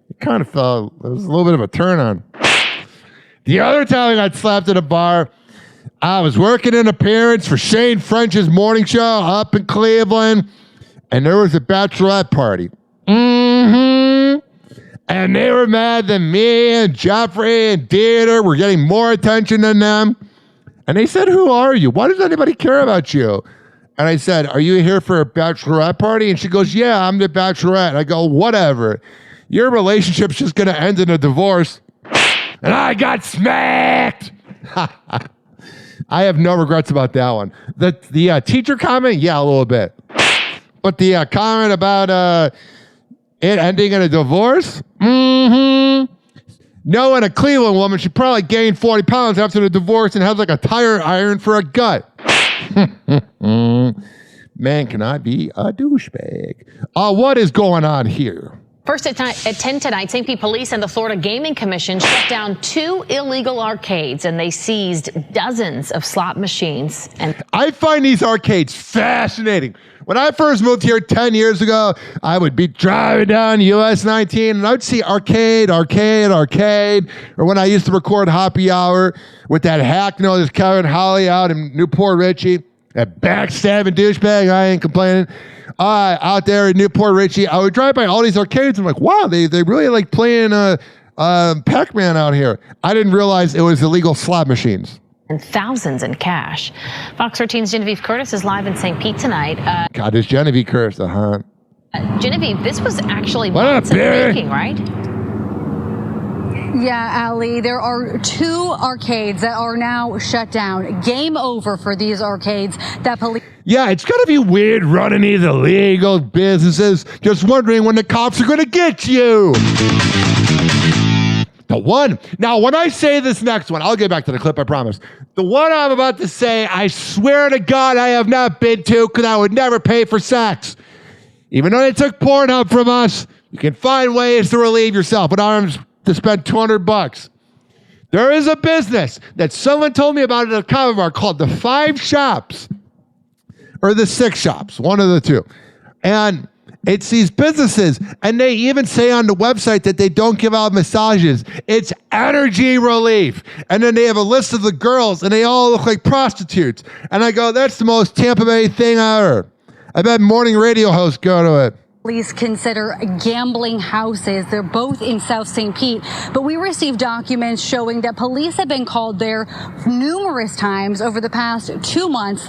It kind of felt, it was a little bit of a turn on. The other time I got slapped at a bar, I was working in appearance for Shane French's morning show up in Cleveland, and there was a bachelorette party. And they were mad that me and Jeffrey and Dieter were getting more attention than them. And they said, who are you? Why does anybody care about you? And I said, are you here for a bachelorette party? And she goes, yeah, I'm the bachelorette. And I go, whatever. Your relationship's just going to end in a divorce. And I got smacked. I have no regrets about that one. The teacher comment, yeah, a little bit. But the comment about it ending in a divorce, knowing a Cleveland woman, she probably gained 40 pounds after the divorce and has like a tire iron for a gut. Man, can I be a douchebag? What is going on here? First at 10 tonight, St. Pete Police and the Florida Gaming Commission shut down 2 illegal arcades, and they seized dozens of slot machines. And I find these arcades fascinating. When I first moved here 10 years ago, I would be driving down US 19 and I would see arcade. Or when I used to record Happy Hour with that hack known as Kevin Holly out in Newport Richie, that backstabbing douchebag, I ain't complaining. Out there in Newport Richie, I would drive by all these arcades. I'm like, wow, they really like playing Pac-Man out here. I didn't realize it was illegal slot machines. And thousands in cash. Fox 13's Genevieve Curtis is live in St. Pete tonight. God, this Genevieve Curtis, Genevieve, this was actually months in the making, right? Yeah, Ali, there are 2 arcades that are now shut down. Game over for these arcades that police... Yeah, it's going to be weird running these illegal businesses, just wondering when the cops are going to get you. The one, now when I say this next one, I'll get back to the clip, I promise. The one I'm about to say, I swear to God I have not been to because I would never pay for sex. Even though they took Pornhub from us, you can find ways to relieve yourself, but I'm to spend $200. There is a business that someone told me about at a comic bar called the 5 Shops or the 6 Shops, one of the two. And it's these businesses, and they even say on the website that they don't give out massages. It's energy relief. And then they have a list of the girls, and they all look like prostitutes. And I go, that's the most Tampa Bay thing ever. I bet morning radio hosts go to it. Police consider gambling houses. They're both in South St. Pete, but we received documents showing that police have been called there numerous times over the past 2 months.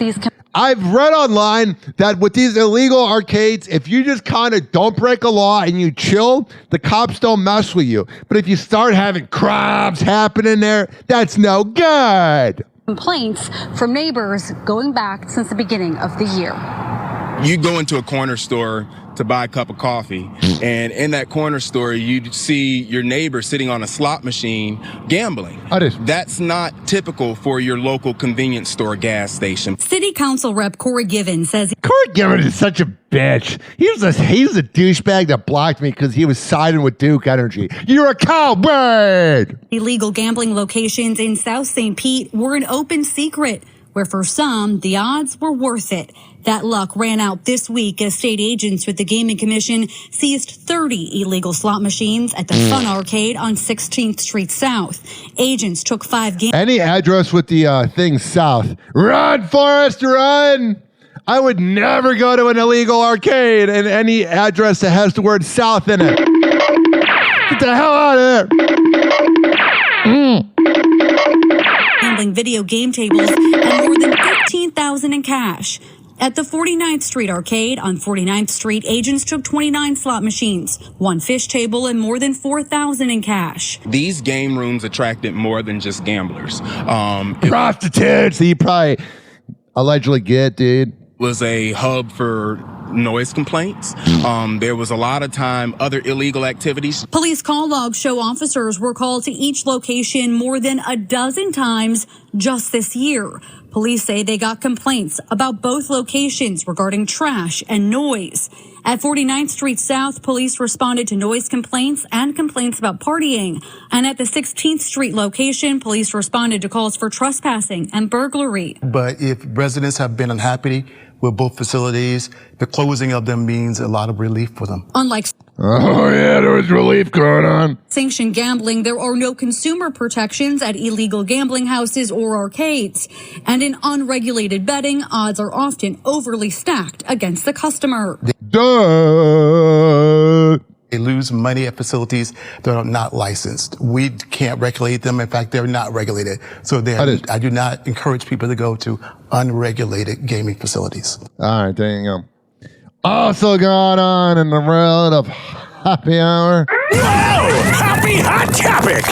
I've read online that with these illegal arcades, if you just kind of don't break a law and you chill, the cops don't mess with you. But if you start having crimes happening there, that's no good. Complaints from neighbors going back since the beginning of the year. You go into a corner store to buy a cup of coffee, and in that corner store you see your neighbor sitting on a slot machine gambling. That's not typical for your local convenience store gas station. City Council Rep Corey Given says Corey Given is such a bitch. He's a douchebag that blocked me because he was siding with Duke Energy. You're a cowbird. Illegal gambling locations in South St. Pete were an open secret, where for some the odds were worth it. That luck ran out this week as state agents with the Gaming Commission seized 30 illegal slot machines at the Fun Arcade on 16th Street South. Agents took 5 games. Any address with the thing south. Run, Forrest, run! I would never go to an illegal arcade and any address that has the word south in it. Get the hell out of there. Handling video game tables and more than $15,000 in cash. At the 49th Street Arcade on 49th Street, agents took 29 slot machines, 1 fish table, and more than $4,000 in cash. These game rooms attracted more than just gamblers. Prostitutes, you probably allegedly get, dude. Was a hub for noise complaints. There was a lot of time other illegal activities. Police call logs show officers were called to each location more than a dozen times just this year. Police say they got complaints about both locations regarding trash and noise. At 49th Street South, police responded to noise complaints and complaints about partying. And at the 16th Street location, police responded to calls for trespassing and burglary. But if residents have been unhappy with both facilities, the closing of them means a lot of relief for them. Unlike oh yeah, there was relief going on. sanctioned gambling, there are no consumer protections at illegal gambling houses or arcades. And in unregulated betting, odds are often overly stacked against the customer. Duh. They lose money at facilities that are not licensed. We can't regulate them. In fact, they're not regulated. So I do not encourage people to go to unregulated gaming facilities. All right, there you go. Also going on in the world of happy hour. Whoa! Happy hot topic!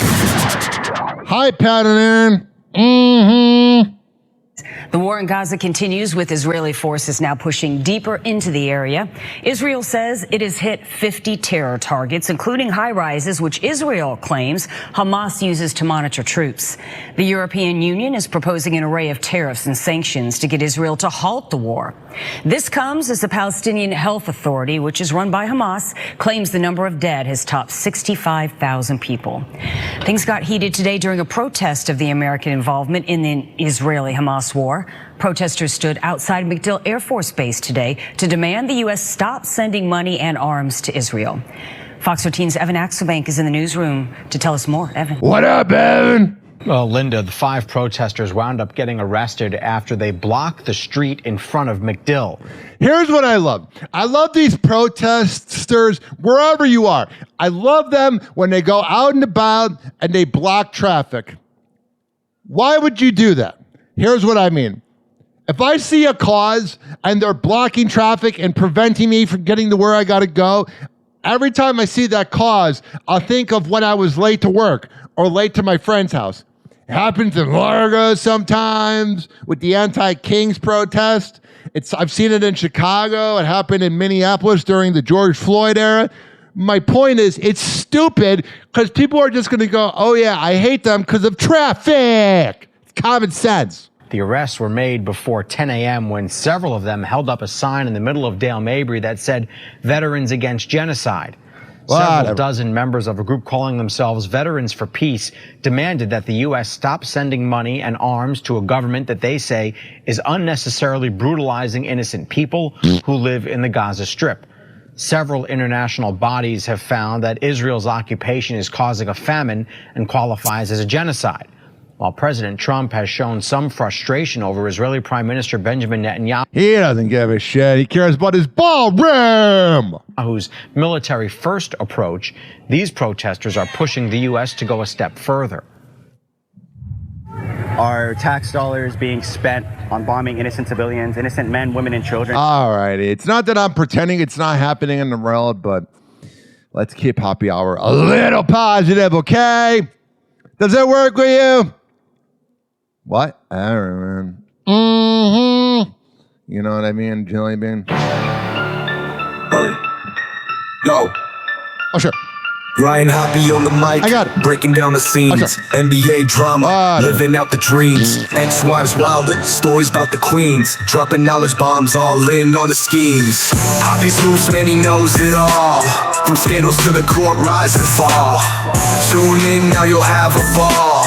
Hi, Pat and Aaron. Mm-hmm. The war in Gaza continues, with Israeli forces now pushing deeper into the area. Israel says it has hit 50 terror targets, including high-rises, which Israel claims Hamas uses to monitor troops. The European Union is proposing an array of tariffs and sanctions to get Israel to halt the war. This comes as the Palestinian Health Authority, which is run by Hamas, claims the number of dead has topped 65,000 people. Things got heated today during a protest of the American involvement in the Israeli-Hamas war. Protesters stood outside MacDill Air Force Base today to demand the U.S. stop sending money and arms to Israel. Fox 13's Evan Axelbank is in the newsroom to tell us more. Evan. What up, Evan? Well, Linda, the 5 protesters wound up getting arrested after they blocked the street in front of MacDill. Here's what I love. I love these protesters wherever you are. I love them when they go out and about and they block traffic. Why would you do that? Here's what I mean. If I see a cause and they're blocking traffic and preventing me from getting to where I got to go, every time I see that cause, I'll think of when I was late to work or late to my friend's house. It happens in Largo sometimes with the anti-Kings protest. I've seen it in Chicago. It happened in Minneapolis during the George Floyd era. My point is, it's stupid because people are just going to go, oh yeah, I hate them because of traffic. It's common sense. The arrests were made before 10 a.m. when several of them held up a sign in the middle of Dale Mabry that said Veterans Against Genocide. Several dozen members of a group calling themselves Veterans for Peace demanded that the U.S. stop sending money and arms to a government that they say is unnecessarily brutalizing innocent people who live in the Gaza Strip. Several international bodies have found that Israel's occupation is causing a famine and qualifies as a genocide. While President Trump has shown some frustration over Israeli Prime Minister Benjamin Netanyahu, he doesn't give a shit. He cares about his ballroom. Whose military first approach, these protesters are pushing the U.S. to go a step further. Our tax dollars being spent on bombing innocent civilians, innocent men, women, and children. All righty. It's not that I'm pretending it's not happening in the world, but let's keep happy hour a little positive, okay? Does that work with you? What? I don't remember. Mm-hmm. You know what I mean, Jelly Bean? Go. Oh, sure. Ryan Hoppe on the mic. I got it. Breaking down the scenes. NBA drama. Living out the dreams. Ex-wives wilder. Stories about the queens. Dropping knowledge bombs all in on the schemes. Hoppe's moves, man, he knows it all. From scandals to the court, rise and fall. Tune in, now you'll have a ball.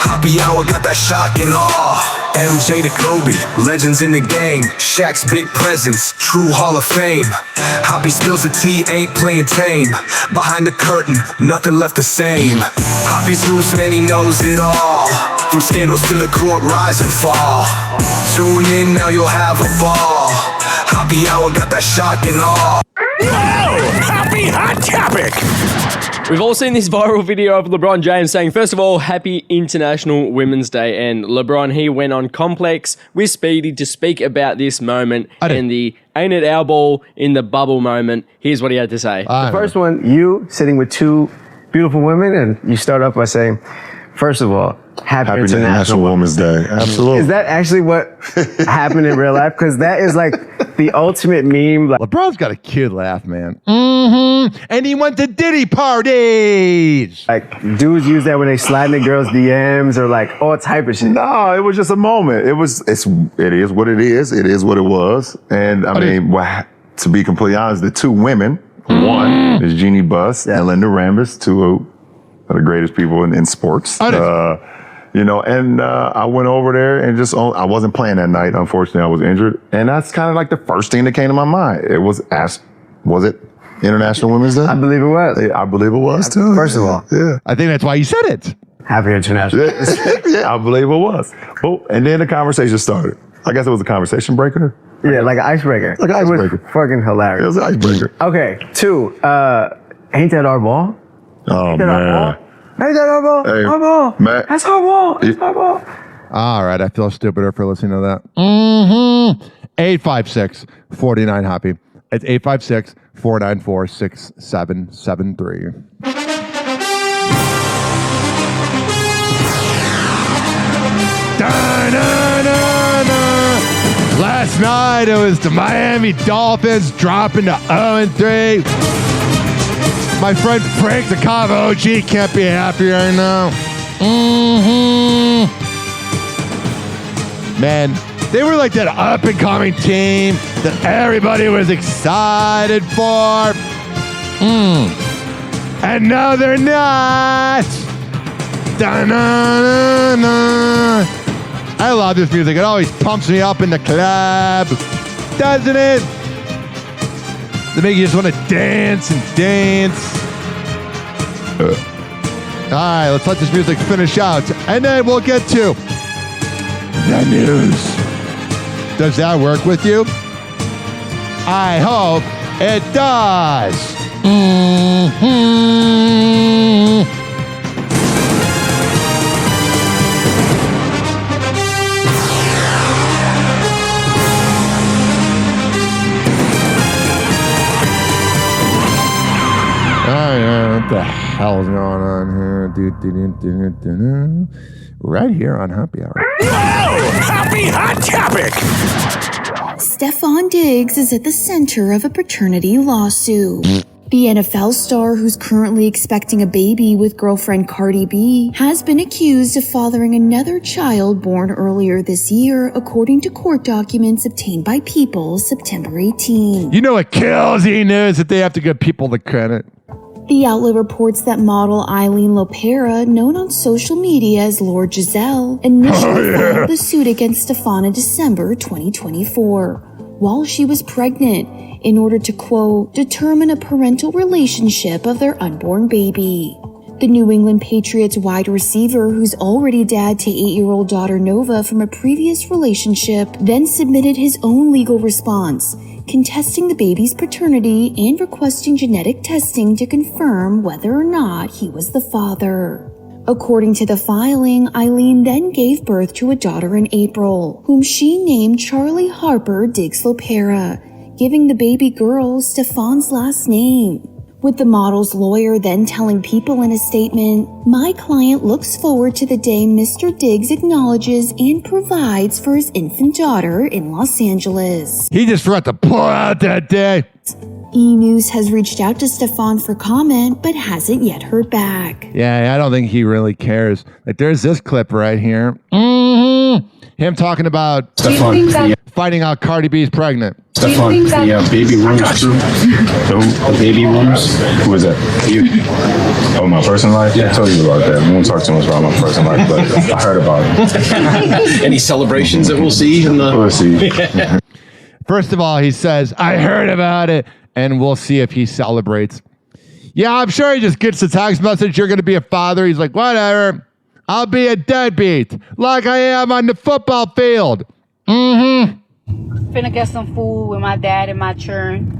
Happy hour got that shock and awe. MJ to Kobe, legends in the game. Shaq's big presence, true Hall of Fame. Hoppe spills the tea, ain't playing tame. Behind the curtain, nothing left the same. Hoppe's moves, man, he knows it all. From scandals to the court, rise and fall. Tune in, now you'll have a ball. Happy hour got that shock and awe. Whoa! Happy hot topic! We've all seen this viral video of LeBron James saying, first of all, happy International Women's Day. And LeBron, he went on Complex with Speedy to speak about this moment and the ain't it our ball in the bubble moment. Here's what he had to say. The first one, you sitting with two beautiful women, and you start off by saying, First of all, happy International Women's Day. Absolutely. Is that actually what happened in real life? Because that is like the ultimate meme. Like, LeBron's got a cute laugh, man. Mm-hmm. And he went to Diddy parties. Like dudes use that when they slide in the girls' DMs or like all type of shit. No, it was just a moment. It is what it is. It is what it was. And I mean, to be completely honest, the two women, one is Jeannie Buss and Linda Rambis, two of the greatest people in sports. You know, and I went over there and I wasn't playing that night. Unfortunately, I was injured. And that's kind of like the first thing that came to my mind. It was it International Women's Day? I believe it was. I believe it was too. First of all. Yeah. I think that's why you said it. Happy International. Yeah, I believe it was. Oh, and then the conversation started. I guess it was a conversation breaker. Yeah, like an icebreaker. Like an icebreaker. It was fucking hilarious. It was an icebreaker. Okay, 2, ain't that our ball? Oh, man. Ain't that our ball? Hey, our ball. Matt. That's our ball. That's our ball. All right, I feel stupider for listening to that. Mm-hmm. 856-49-HOPPY. It's 856-494-6773. Last night it was the Miami Dolphins dropping to 0-3. My friend Frank, the Cava OG, can't be happier right now. Mm-hmm. Man, they were like that up-and-coming team that everybody was excited for. And now they're not. Da-na-na-na. I love this music. It always pumps me up in the club. Doesn't it? They make you just want to dance and dance. All right, let's let this music finish out. And then we'll get to the news. Does that work with you? I hope it does. Mm-hmm. What the hell's going on here? Right here on Happy Hour. Whoa! Happy Hot Topic! Stefon Diggs is at the center of a paternity lawsuit. The NFL star, who's currently expecting a baby with girlfriend Cardi B, has been accused of fathering another child born earlier this year, according to court documents obtained by People September 18. You know what kills E-News? That they have to give People the credit. The outlet reports that model Eileen Lopera, known on social media as Lord Giselle, initially filed the suit against Stefon in December 2024, while she was pregnant, in order to, quote, determine a parental relationship of their unborn baby. The New England Patriots wide receiver, who's already dad to 8-year-old daughter Nova from a previous relationship, then submitted his own legal response, contesting the baby's paternity and requesting genetic testing to confirm whether or not he was the father. According to the filing, Eileen then gave birth to a daughter in April, whom she named Charlie Harper Diggs Lopera, giving the baby girl Stefon's last name. With the model's lawyer then telling People in a statement, "My client looks forward to the day Mr. Diggs acknowledges and provides for his infant daughter in Los Angeles." He just forgot to pull out that day. E-News has reached out to Stefon for comment, but hasn't yet heard back. Yeah, I don't think he really cares. Like, there's this clip right here. Mm-hmm. Him talking about Stefon finding out Cardi B is pregnant. Stefon, the baby rooms crew. The baby rooms. Who is that? You? Oh, my personal life? Yeah. I told you about that. We won't talk too much about my personal life, but I heard about it. Any celebrations that we'll see in the... We'll see. First of all, he says, I heard about it, and we'll see if he celebrates. Yeah, I'm sure he just gets the text message, you're going to be a father. He's like, whatever. I'll be a deadbeat, like I am on the football field. Mm-hmm. Finna get some food with my dad and my churn.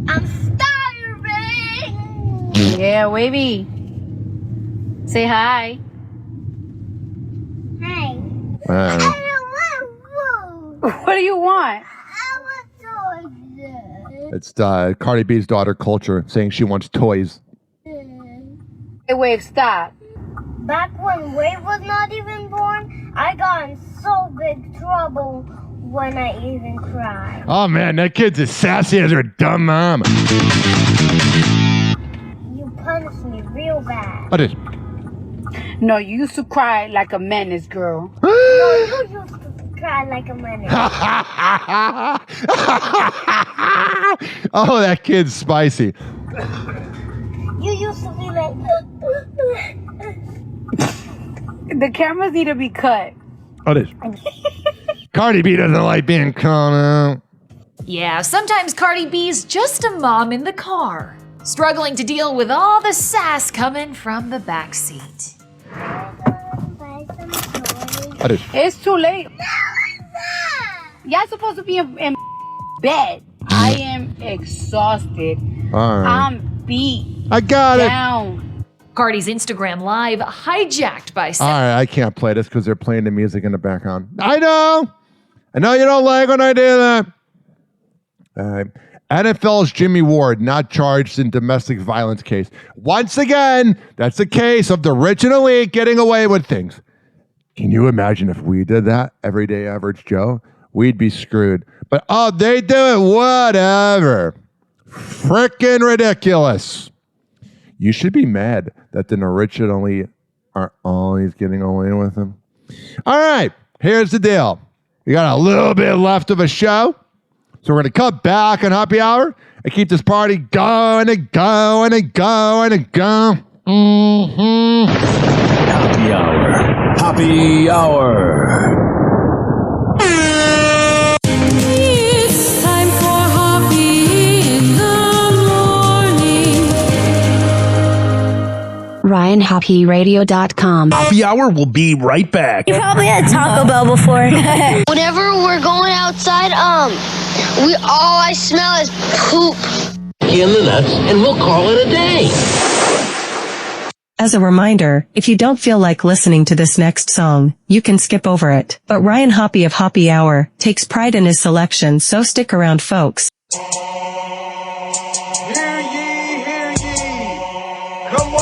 I'm starving. Yeah, wavy. Say hi. Hi. What do you want? It's Cardi B's daughter, Culture, saying she wants toys. Hey, Wave, stop. back when Wade was not even born, I got in so big trouble when I even cried. Oh man, that kid's as sassy as her dumb mom. You punished me real bad. What is? No, you used to cry like a menace, girl. No, you used to cry like a menace. Oh, that kid's spicy. You used to be like... The cameras need to be cut. What is? Cardi B doesn't like being called out. Yeah, sometimes Cardi B's just a mom in the car, struggling to deal with all the sass coming from the backseat. What is? It's too late. Y'all supposed to be in bed. I am exhausted. All right. I'm beat. I got down. Cardi's Instagram Live hijacked by All right, I can't play this because they're playing the music in the background. I know you don't like when I do that. All right. NFL's Jimmy Ward not charged in domestic violence case. Once again, that's a case of the rich and elite getting away with things. Can you imagine if we did that, everyday average Joe? We'd be screwed. But they do it, whatever. Frickin' ridiculous. You should be mad that the rich and elite are always getting away with them. All right, here's the deal. We got a little bit left of a show. So we're going to cut back on Happy Hour and keep this party going and going and going and going. Mm-hmm. Happy Hour. Happy Hour. It's time for Hoppy in the morning. RyanHoppyRadio.com. Happy Hour will be right back. You probably had Taco Bell before. Whenever we're going outside, all I smell is poop. In the nuts, and we'll call it a day. As a reminder, if you don't feel like listening to this next song, you can skip over it. But Ryan Hoppy of Hoppy Hour takes pride in his selection, so stick around, folks. Hear ye, come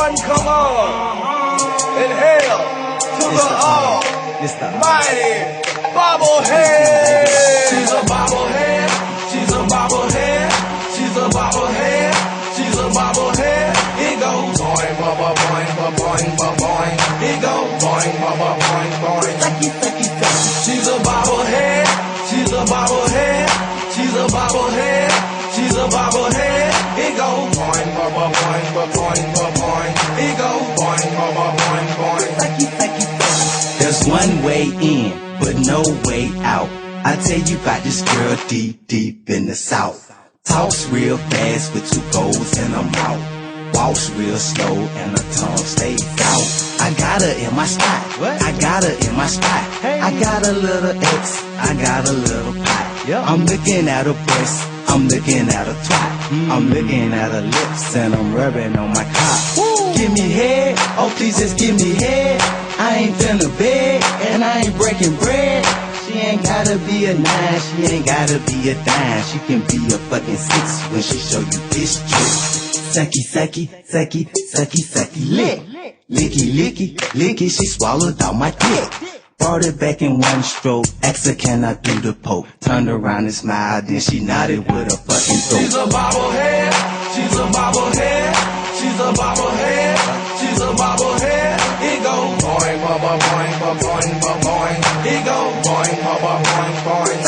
on, inhale to the almighty bobblehead. She's a bobblehead, she's a bobblehead, she's a bobblehead, she's a bobblehead. It goes boing, boing, boing, boing, boing. It goes boing, boing, boing, boing. She's a bobblehead, she's a bobblehead, she's a bobblehead, she's a bobblehead. It goes boing, boing, boing, boing, boing. It goes boing, boing, boing, boing. There's one way in, but no way out. I tell you about this girl deep, deep in the South. Talks real fast with two goals in her mouth. Walks real slow and her tongue stays out. I got her in my spot. I got her in my spot. I got a little X. I got a little pot. I'm looking at her breast. I'm looking at her twat. I'm looking at her lips and I'm rubbing on my cock. Give me head. Oh, please just give me head. I ain't finna beg and I ain't breaking bread. She ain't gotta be a 9, she ain't gotta be a dime. She can be a fucking 6 when she show you this trick. Sucky, sucky, sucky, sucky, sucky, lick. Licky, licky, licky, she swallowed out my dick. Brought it back in one stroke, asked her can I do the poke. Turned around and smiled, then she nodded with a fucking throat. She's a bobblehead, she's a bobblehead, she's a bobblehead, she's a bobblehead. It goes boing, boing, boing, boing, boing. It goes boing, boing, boing, boing.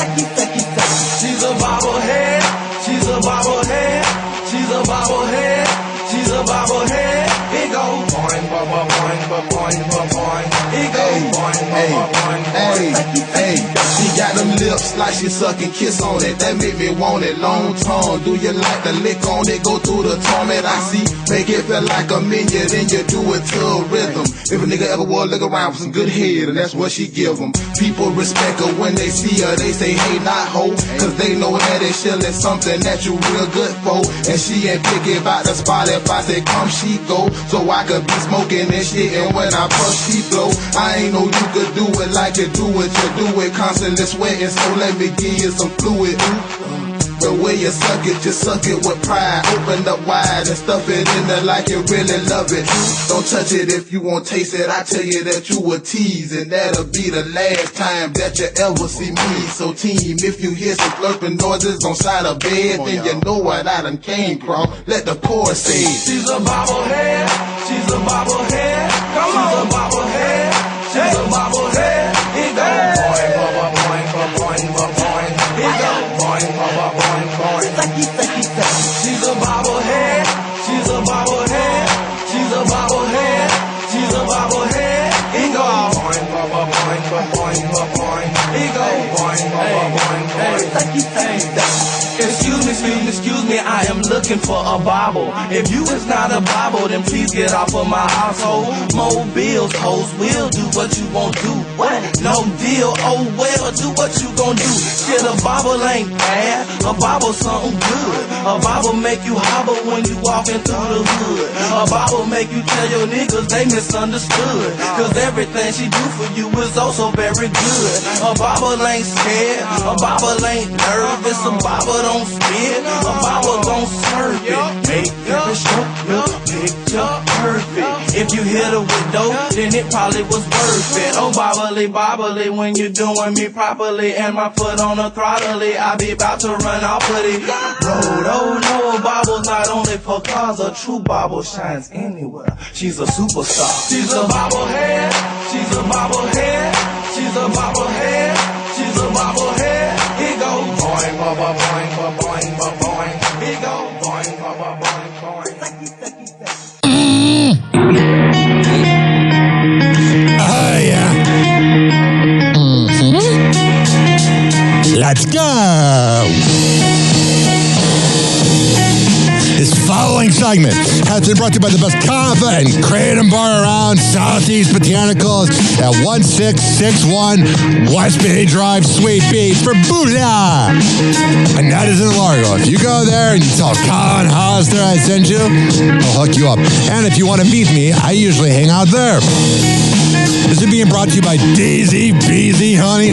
She's a bobblehead, she's a bobblehead, she's a bobblehead, she's a bobblehead. It goes boing, boing, boing, boing, boing. It goes boing, boing, boing, boing. She got them lips like she sucking kiss on it. That make me want it. Long tongue, do you like the lick on it? Go through the torment I see. Make it feel like a minion, then you do it to a rhythm. If a nigga ever wore a look around with some good head, and that's what she give them. People respect her when they see her. They say, hey, not ho, cause they know that it's shit is something that you real good for. And she ain't picky about the spot. If I say come, she go. So I could be smoking and shit, and when I puff, she blow. I ain't know you could do it like you do it. You do it constantly sweating, so let me give you some fluid. The way you suck it, just suck it with pride. Open up wide and stuff it in there like you really love it. Don't touch it if you won't taste it. I tell you that you a tease, and that'll be the last time that you ever see me. So team, if you hear some slurping noises on side of bed, then you know what I done came from. Let the chorus say, she's a bobblehead, she's a bobblehead, come on, she's a bobblehead, she's a bobblehead. It go boing, boing, boing, boing, boing. It go boing, boing, boing, boing. She's a bobblehead, she's a bobblehead, she's a bobblehead, she's a bobblehead. It go boing, boing, boing, boing, boing. It go boing, boing, boing, boing. Excuse me, I am looking for a bobble. If you is not a bobble, then please get off of my household. Mobiles, hoes will do what you won't do. What? No deal, oh well, do what you gon' do. Shit, a bobble ain't bad, a bobble something good. A bobble make you hobble when you walking through the hood. A bobble make you tell your niggas they misunderstood. Cause everything she do for you is also very good. A bobble ain't scared, a bobble ain't nervous, a bobble don't spit, a bobble gon' serve it. Make every stroke your picture perfect. If you hit her with dope, then it probably was worth it. Oh, bobbly, bobbly, when you're doing me properly, and my foot on the throttle, I be about to run off with it. Road, oh no, bobble's not only for cars, a true bobble shines anywhere. She's a superstar. She's a bobblehead, she's a bobblehead, she's a bobblehead, she's a bobblehead. He go boing, boing, boing, boing, boing, boing. He go boing, boing, boing, boing. Oh yeah. Let's go. This following segment has been brought to you by the best kava and kratom bar around, Southeast Botanicals at 1661 West Bay Drive, Sweet Beach for Booyah! And that is in Largo. If you go there and you tell Colin Hollister I sent you, I'll hook you up. And if you want to meet me, I usually hang out there. This is being brought to you by Daisy Beezy Honey.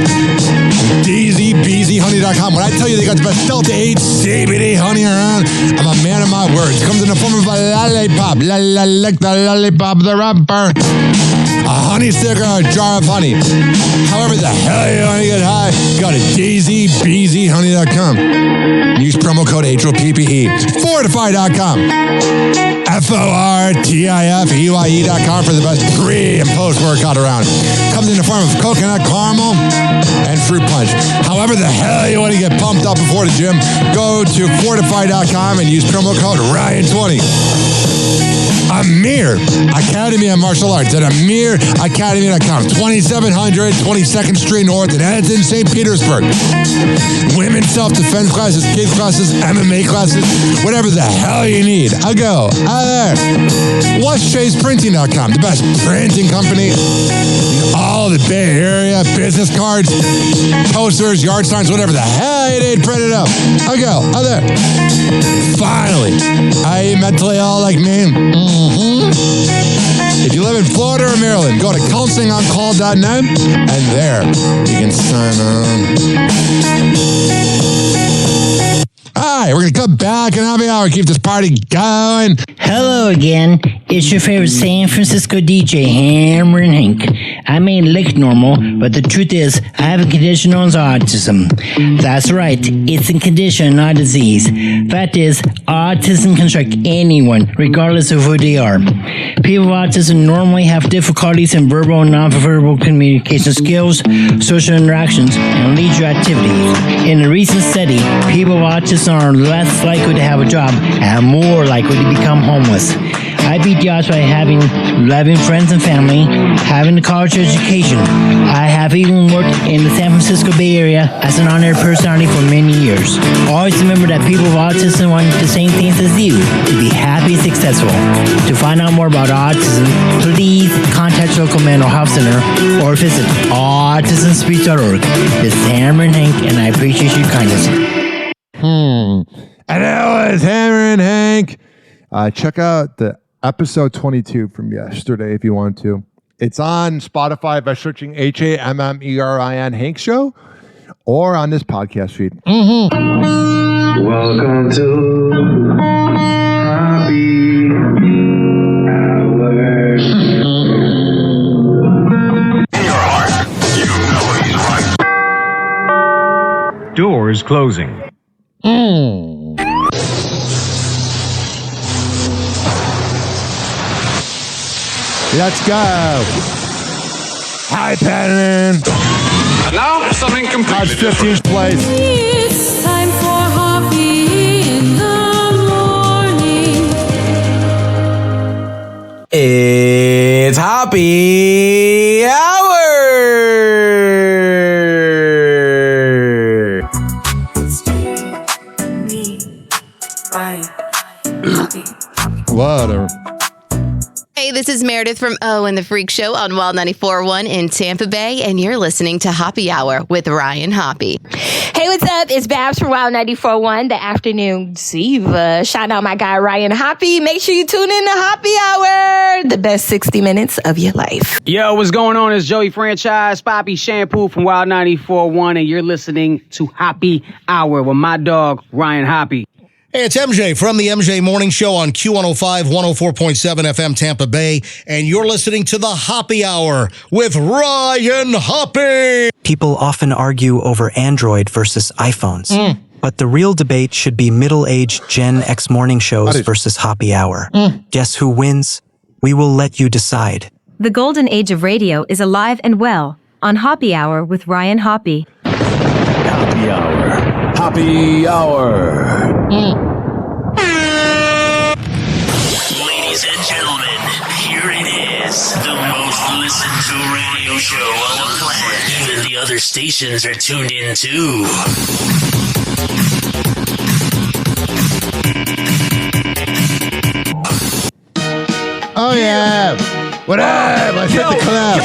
DaisyBeezyHoney.com. When I tell you they got the best Delta 8 CBD honey around, I'm a man of my words. Comes in the form of a lollipop. Lick the lollipop, the rubber. A honey stick or a jar of honey. However the hell you want to get high, go to DaisyBeezyHoney.com. Use promo code HOPPE. Fortify.com. FORTIFEYE.com for the best pre and post workout around. Comes in the form of coconut caramel and fruit punch. However the hell you want to get pumped up before the gym, go to Fortify.com and use promo code Ryan20. Amir Academy of Martial Arts at AmirAcademy.com. 2700 22nd Street North in Edmonton, St. Petersburg. Women's self-defense classes, kids classes, MMA classes, whatever the hell you need. I go. There. WhatChasePrinting.com, the best printing company in all the Bay Area. Business cards, posters, yard signs, whatever the hell you need printed up. I go. There. Finally, are you mentally ill like me? If you live in Florida or Maryland, go to counselingoncall.net and there you can sign on. All right, we're going to come back and happy hour. Keep this party going. Hello again. It's your favorite San Francisco DJ, Hammer and Hank. I may look normal, but the truth is, I have a condition known as autism. That's right, it's a condition, not a disease. Fact is, autism can strike anyone, regardless of who they are. People with autism normally have difficulties in verbal and non-verbal communication skills, social interactions, and leisure activities. In a recent study, people with autism are less likely to have a job and more likely to become homeless. I beat the odds by having loving friends and family, having a college education. I have even worked in the San Francisco Bay Area as an honored personality for many years. Always remember that people with autism want the same things as you, to be happy and successful. To find out more about autism, please contact your local mental health center or visit autismspeech.org. This is Hammer and Hank, and I appreciate your kindness. And that was Hammer and Hank. Check out the episode 22 from yesterday if you want to. It's on Spotify by searching HAMMERIN Hank Show or on this podcast feed. Welcome to Happy Hour. In your heart, you know he's right. Doors closing. Let's go. Hi, Patton. Now, something completely That's 15th place. It's time for Hoppy in the morning. It's Happy Hour! Whatever. Hey, this is Meredith from O and the Freak Show on Wild 94.1 in Tampa Bay, and you're listening to Happy Hour with Ryan Hoppe. Hey, what's up? It's Babs from Wild 94.1, the afternoon diva. Shout out my guy Ryan Hoppe. Make sure you tune in to Happy Hour, the best 60 minutes of your life. Yo, what's going on? It's Joey Franchise, Poppy Shampoo from Wild 94.1, and you're listening to Happy Hour with my dog, Ryan Hoppe. Hey, it's MJ from the MJ Morning Show on Q105, 104.7 FM Tampa Bay, and you're listening to the Happy Hour with Ryan Hoppe. People often argue over Android versus iPhones, but the real debate should be middle-aged Gen X morning shows versus Happy Hour. Guess who wins? We will let you decide. The golden age of radio is alive and well on Happy Hour with Ryan Hoppe. Happy Hour. Happy Hour. Ladies and gentlemen, here it is. The most listened to radio show on the planet. Even the other stations are tuned in too. Oh, yeah. What up? Let's hit the club.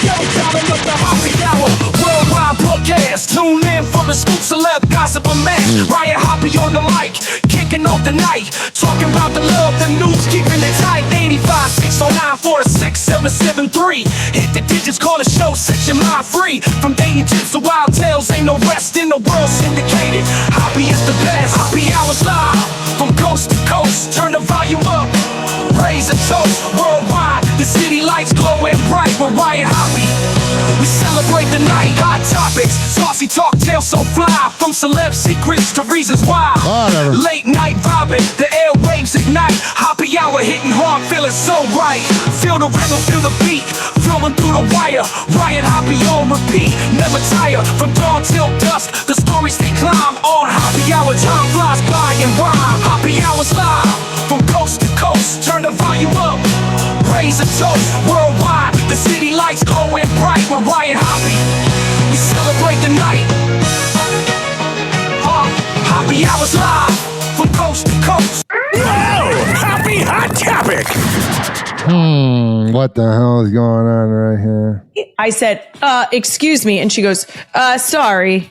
Yo, dialing up the Happy Hour, worldwide broadcast. Tune in for the scoop, celeb, gossip, and man. Ryan Hoppe on the mic, kicking off the night. Talking about the love, the news, keeping it tight. 85-609-46773. Hit the digits, call the show, set your mind free. From dating tips to wild tales, ain't no rest in the world syndicated. Hoppe is the best. Happy Hour's live, from coast to coast. Turn the volume up, raise a toast. Worldwide, the city lights glowing bright. We're Ryan Hoppe. We celebrate the night. Hot topics, saucy talk, tales so fly. From celeb secrets to reasons why. Whatever. Late night vibing, the airwaves ignite. Happy Hour hitting hard, feeling so right. Feel the rhythm, feel the beat, flowing through the wire. Ryan Hoppe on repeat, never tire. From dawn till dusk, the stories they climb. On Happy Hour, time flies by and rhyme. Happy Hour's live, from coast to coast. Turn the volume up, raise a toast. Worldwide, the city lights glowing bright. We're Ryan Hoppe, we celebrate the night. Happy Hour's live, from coast to coast. Wow! Happy Hot Topic! What the hell is going on right here? I said, excuse me. And she goes, sorry.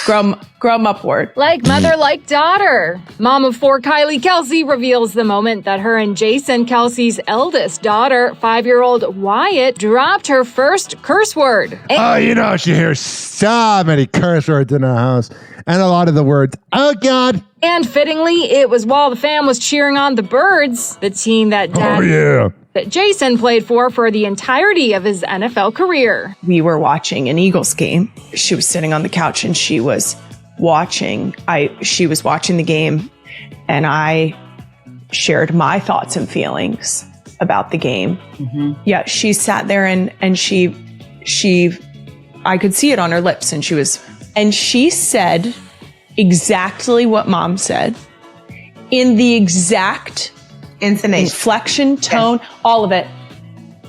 Grum upward. Like mother, like daughter. Mom of four Kylie Kelsey reveals the moment that her and Jason Kelsey's eldest daughter, 5-year-old Wyatt, dropped her first curse word. Oh, you know, she hears so many curse words in the house. And a lot of the words, oh, God. And fittingly, it was while the fam was cheering on the Birds, the team that that Jason played for the entirety of his NFL career. We were watching an Eagles game. She was sitting on the couch and she was watching the game, and I shared my thoughts and feelings about the game. Yeah, she sat there and she I could see it on her lips, and she said exactly what Mom said in the exact intonation, inflection, tone, all of it.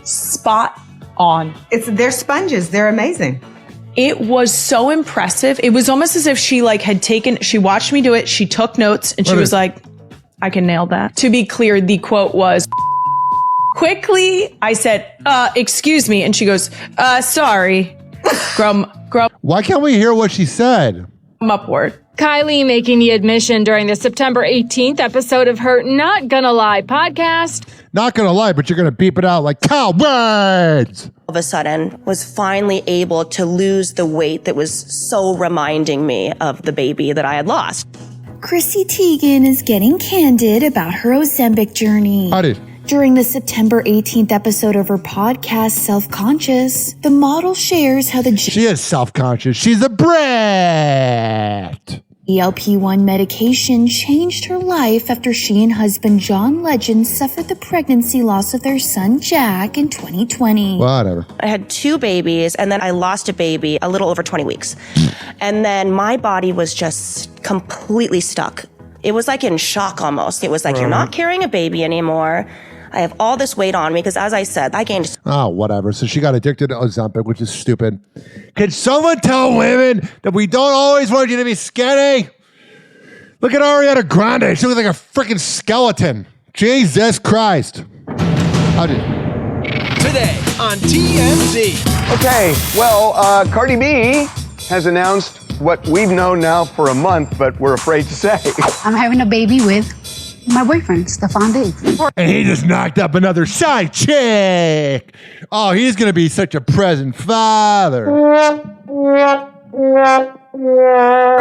Spot on. They're sponges. They're amazing. It was so impressive. It was almost as if she she watched me do it. She took notes and she was like, I can nail that. To be clear, the quote was, quickly, I said, excuse me. And she goes, sorry. Grum. Why can't we hear what she said? Upward. Kylie making the admission during the September 18th episode of her Not Gonna Lie podcast. Not gonna lie, but you're gonna beep it out like cowbirds. All of a sudden was finally able to lose the weight that was so reminding me of the baby that I had lost. Chrissy Teigen is getting candid about her Ozempic journey. During the September 18th episode of her podcast, Self-Conscious, the model shares how the She is self-conscious. She's a brat. GLP-1 medication changed her life after she and husband John Legend suffered the pregnancy loss of their son Jack in 2020. Whatever. I had 2 babies, and then I lost a baby a little over 20 weeks. And then my body was just completely stuck. It was like in shock almost. It was like, you're not carrying a baby anymore. I have all this weight on me because, as I said, I gained... Oh, whatever. So she got addicted to Ozempic, which is stupid. Can someone tell women that we don't always want you to be skinny? Look at Ariana Grande. She looks like a freaking skeleton. Jesus Christ. Today on TMZ. Okay, well, Cardi B has announced what we've known now for a month, but we're afraid to say. I'm having a baby with my boyfriend, Stefan Diggs. And he just knocked up another side chick. Oh, he's going to be such a present father.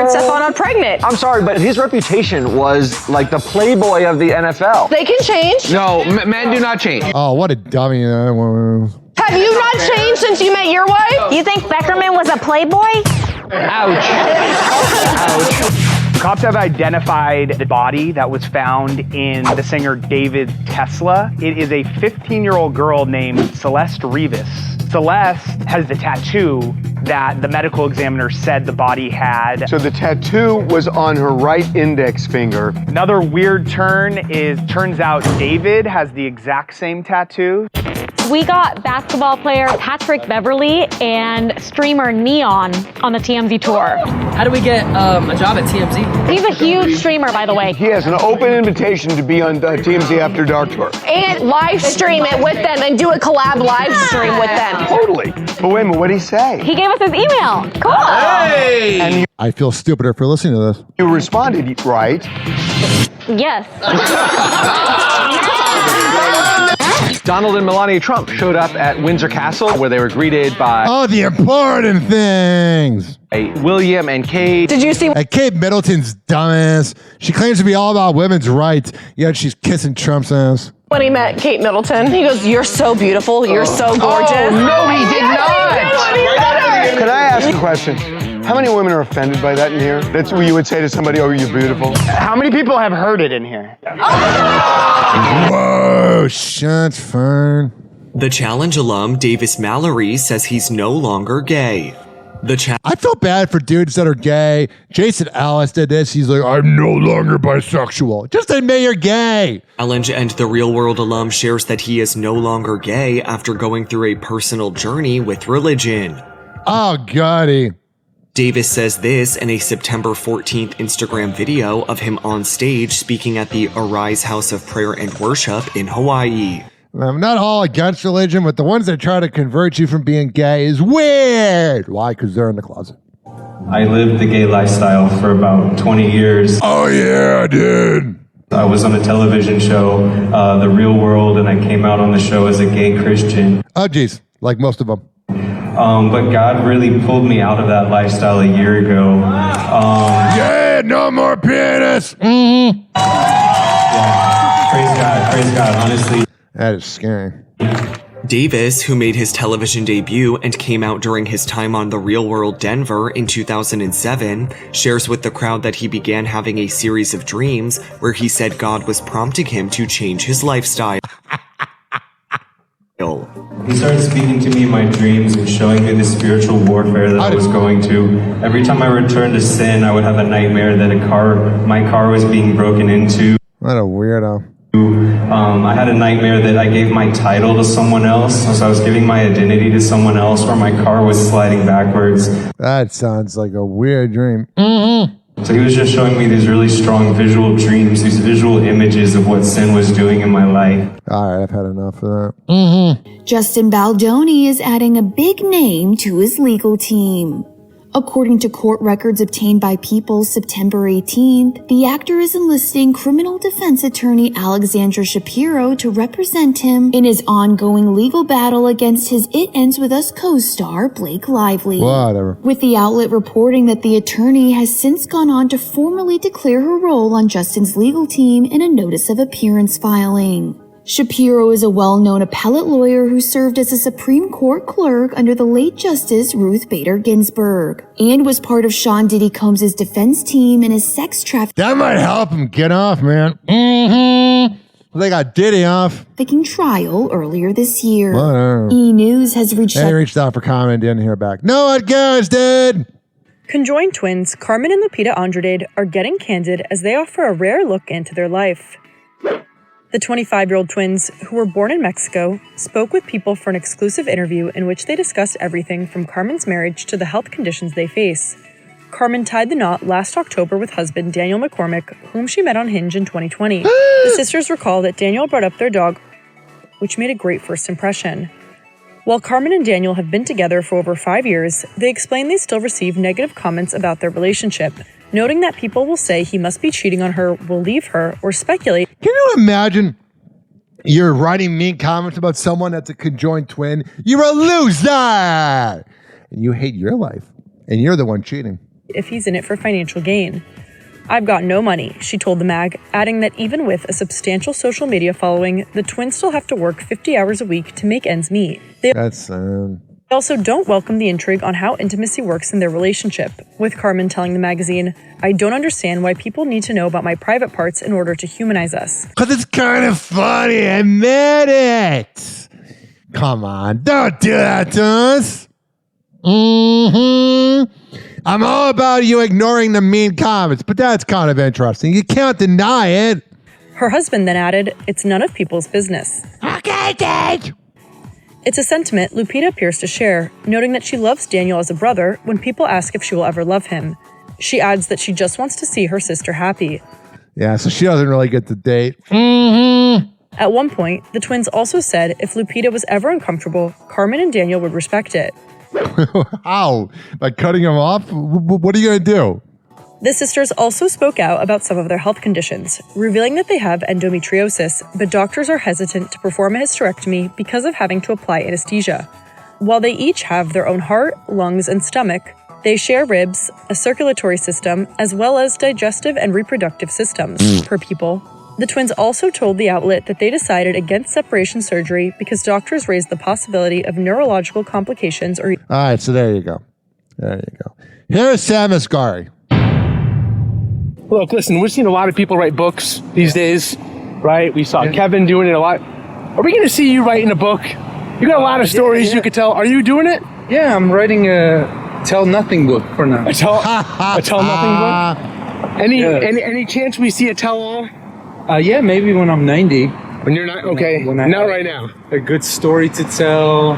Stefan, I'm pregnant. I'm sorry, but his reputation was like the playboy of the NFL. They can change. No, men do not change. Oh, what a dummy. Have you not changed since you met your wife? You think Beckerman was a playboy? Ouch. Cops have identified the body that was found in the singer David Tesla. It is a 15-year-old girl named Celeste Rivas. Celeste has the tattoo that the medical examiner said the body had. So the tattoo was on her right index finger. Another weird turn is, turns out David has the exact same tattoo. We got basketball player Patrick Beverly and streamer Neon on the TMZ tour. How do we get a job at TMZ? He's a huge streamer, by the way. He has an open invitation to be on TMZ After Dark tour. And live stream it with them and do a collab live stream with them. Totally. But wait a minute, what did he say? He gave us his email. Cool. Hey! And I feel stupider for listening to this. You responded, right? Yes. Donald and Melania Trump showed up at Windsor Castle where they were greeted by... Oh, the important things. William and Kate. Did you see... Hey, Kate Middleton's dumbass. She claims to be all about women's rights, yet she's kissing Trump's ass. When he met Kate Middleton, he goes, "You're so beautiful. You're so gorgeous." Oh, no, he did Yes, not. he did. Can I ask a question? How many women are offended by that in here? That's what you would say to somebody, "Oh, you're beautiful." How many people have heard it in here? Whoa, shots fired. The Challenge alum Davis Mallory says he's no longer gay. I feel bad for dudes that are gay. Jason Ellis did this. He's like, "I'm no longer bisexual." Just admit you're gay. Challenge and the Real World alum shares that he is no longer gay after going through a personal journey with religion. Oh, Gotti. Davis says this in a September 14th Instagram video of him on stage speaking at the Arise House of Prayer and Worship in Hawaii. I'm not all against religion, but the ones that try to convert you from being gay is weird. Why? Because they're in the closet. I lived the gay lifestyle for about 20 years. Oh, yeah, I did. I was on a television show, The Real World, and I came out on the show as a gay Christian. Oh, geez, like most of them. But God really pulled me out of that lifestyle a year ago. Yeah, no more penis. Yeah, praise God, honestly. That is scary. Davis, who made his television debut and came out during his time on The Real World Denver in 2007, shares with the crowd that he began having a series of dreams where he said God was prompting him to change his lifestyle. He started speaking to me in my dreams and showing me the spiritual warfare that I was going to. Every time I returned to sin, I would have a nightmare that my car was being broken into. What a weirdo. I had a nightmare that I gave my title to someone else, so I was giving my identity to someone else, or my car was sliding backwards. That sounds like a weird dream. So he was just showing me these really strong visual dreams, these visual images of what sin was doing in my life. All right, I've had enough of that. Justin Baldoni is adding a big name to his legal team. According to court records obtained by People September 18th, the actor is enlisting criminal defense attorney Alexandra Shapiro to represent him in his ongoing legal battle against his It Ends With Us co-star Blake Lively. Whatever. With the outlet reporting that the attorney has since gone on to formally declare her role on Justin's legal team in a notice of appearance filing. Shapiro is a well-known appellate lawyer who served as a Supreme Court clerk under the late Justice Ruth Bader Ginsburg and was part of Sean Diddy Combs' defense team in his sex trafficking. That might help him get off, man. Mm-hmm. They got Diddy off. Trial earlier this year. Whatever. E! News has reached out. They reached out for comment, didn't hear back. No one cares, dude. Conjoined twins Carmen and Lupita Andrade are getting candid as they offer a rare look into their life. The 25-year-old twins, who were born in Mexico, spoke with People for an exclusive interview in which they discussed everything from Carmen's marriage to the health conditions they face. Carmen tied the knot last October with husband Daniel McCormick, whom she met on Hinge in 2020. The sisters recall that Daniel brought up their dog, which made a great first impression. While Carmen and Daniel have been together for over 5 years, they explain they still receive negative comments about their relationship, noting that people will say he must be cheating on her, will leave her, or speculate. Can you imagine you're writing mean comments about someone that's a conjoined twin? You're a loser! And you hate your life, and you're the one cheating. If he's in it for financial gain. I've got no money, she told the mag, adding that even with a substantial social media following, the twins still have to work 50 hours a week to make ends meet. That's sad. They also don't welcome the intrigue on how intimacy works in their relationship, with Carmen telling the magazine, "I don't understand why people need to know about my private parts in order to humanize us." Because it's kind of funny, admit it. Come on, don't do that to us. I'm all about you ignoring the mean comments, but that's kind of interesting. You can't deny it. Her husband then added, "It's none of people's business." Okay, Dad. It's a sentiment Lupita appears to share, noting that she loves Daniel as a brother when people ask if she will ever love him. She adds that she just wants to see her sister happy. Yeah, so she doesn't really get the date. At one point, the twins also said if Lupita was ever uncomfortable, Carmen and Daniel would respect it. How? By cutting him off? What are you going to do? The sisters also spoke out about some of their health conditions, revealing that they have endometriosis, but doctors are hesitant to perform a hysterectomy because of having to apply anesthesia. While they each have their own heart, lungs, and stomach, they share ribs, a circulatory system, as well as digestive and reproductive systems, per People. The twins also told the outlet that they decided against separation surgery because doctors raised the possibility of neurological complications or... All right, so there you go. There you go. Here's Sam Asghari. Look, listen, we're seeing a lot of people write books these days, right? We saw Kevin doing it a lot. Are we going to see you writing a book? You got a lot of stories you could tell. Are you doing it? Yeah, I'm writing a Tell Nothing book for now. A Tell Nothing book? Any chance we see a Tell All? Yeah, maybe when I'm 90. When you're not, okay, not right now. A good story to tell,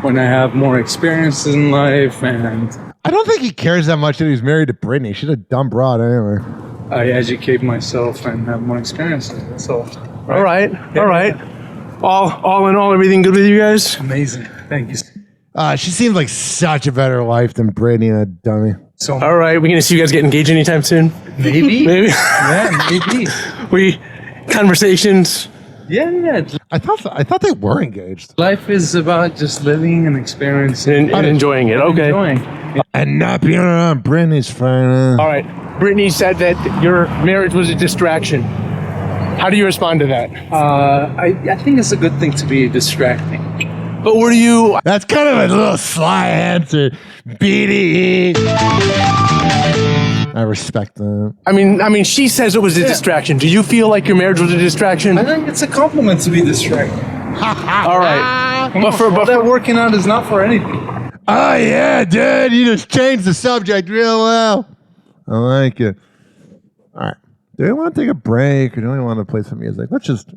when I have more experiences in life, and... I don't think he cares that much that he's married to Brittany. She's a dumb broad anyway. I educate myself and have more experiences, that's all. Right. All right, all right. All in all, everything good with you guys? Amazing, thank you. She seems like such a better life than Brittany, that dummy. So, all right, we're going to see you guys get engaged anytime soon? Maybe. Maybe. Yeah, maybe. Conversations. Yeah. I thought they were engaged. Life is about just living and experiencing. And enjoying it, okay. And not being around Brittany's fine. All right. Brittany said that your marriage was a distraction. How do you respond to that? I think it's a good thing to be distracting. But were you... That's kind of a little sly answer. BDE. I respect that. I mean, she says it was a distraction. Do you feel like your marriage was a distraction? I think it's a compliment to be distracted. All right. But that working out is not for anything. Oh, yeah, dude. You just changed the subject real well. I like it. All right. Do we want to take a break or do we want to play some music? Let's just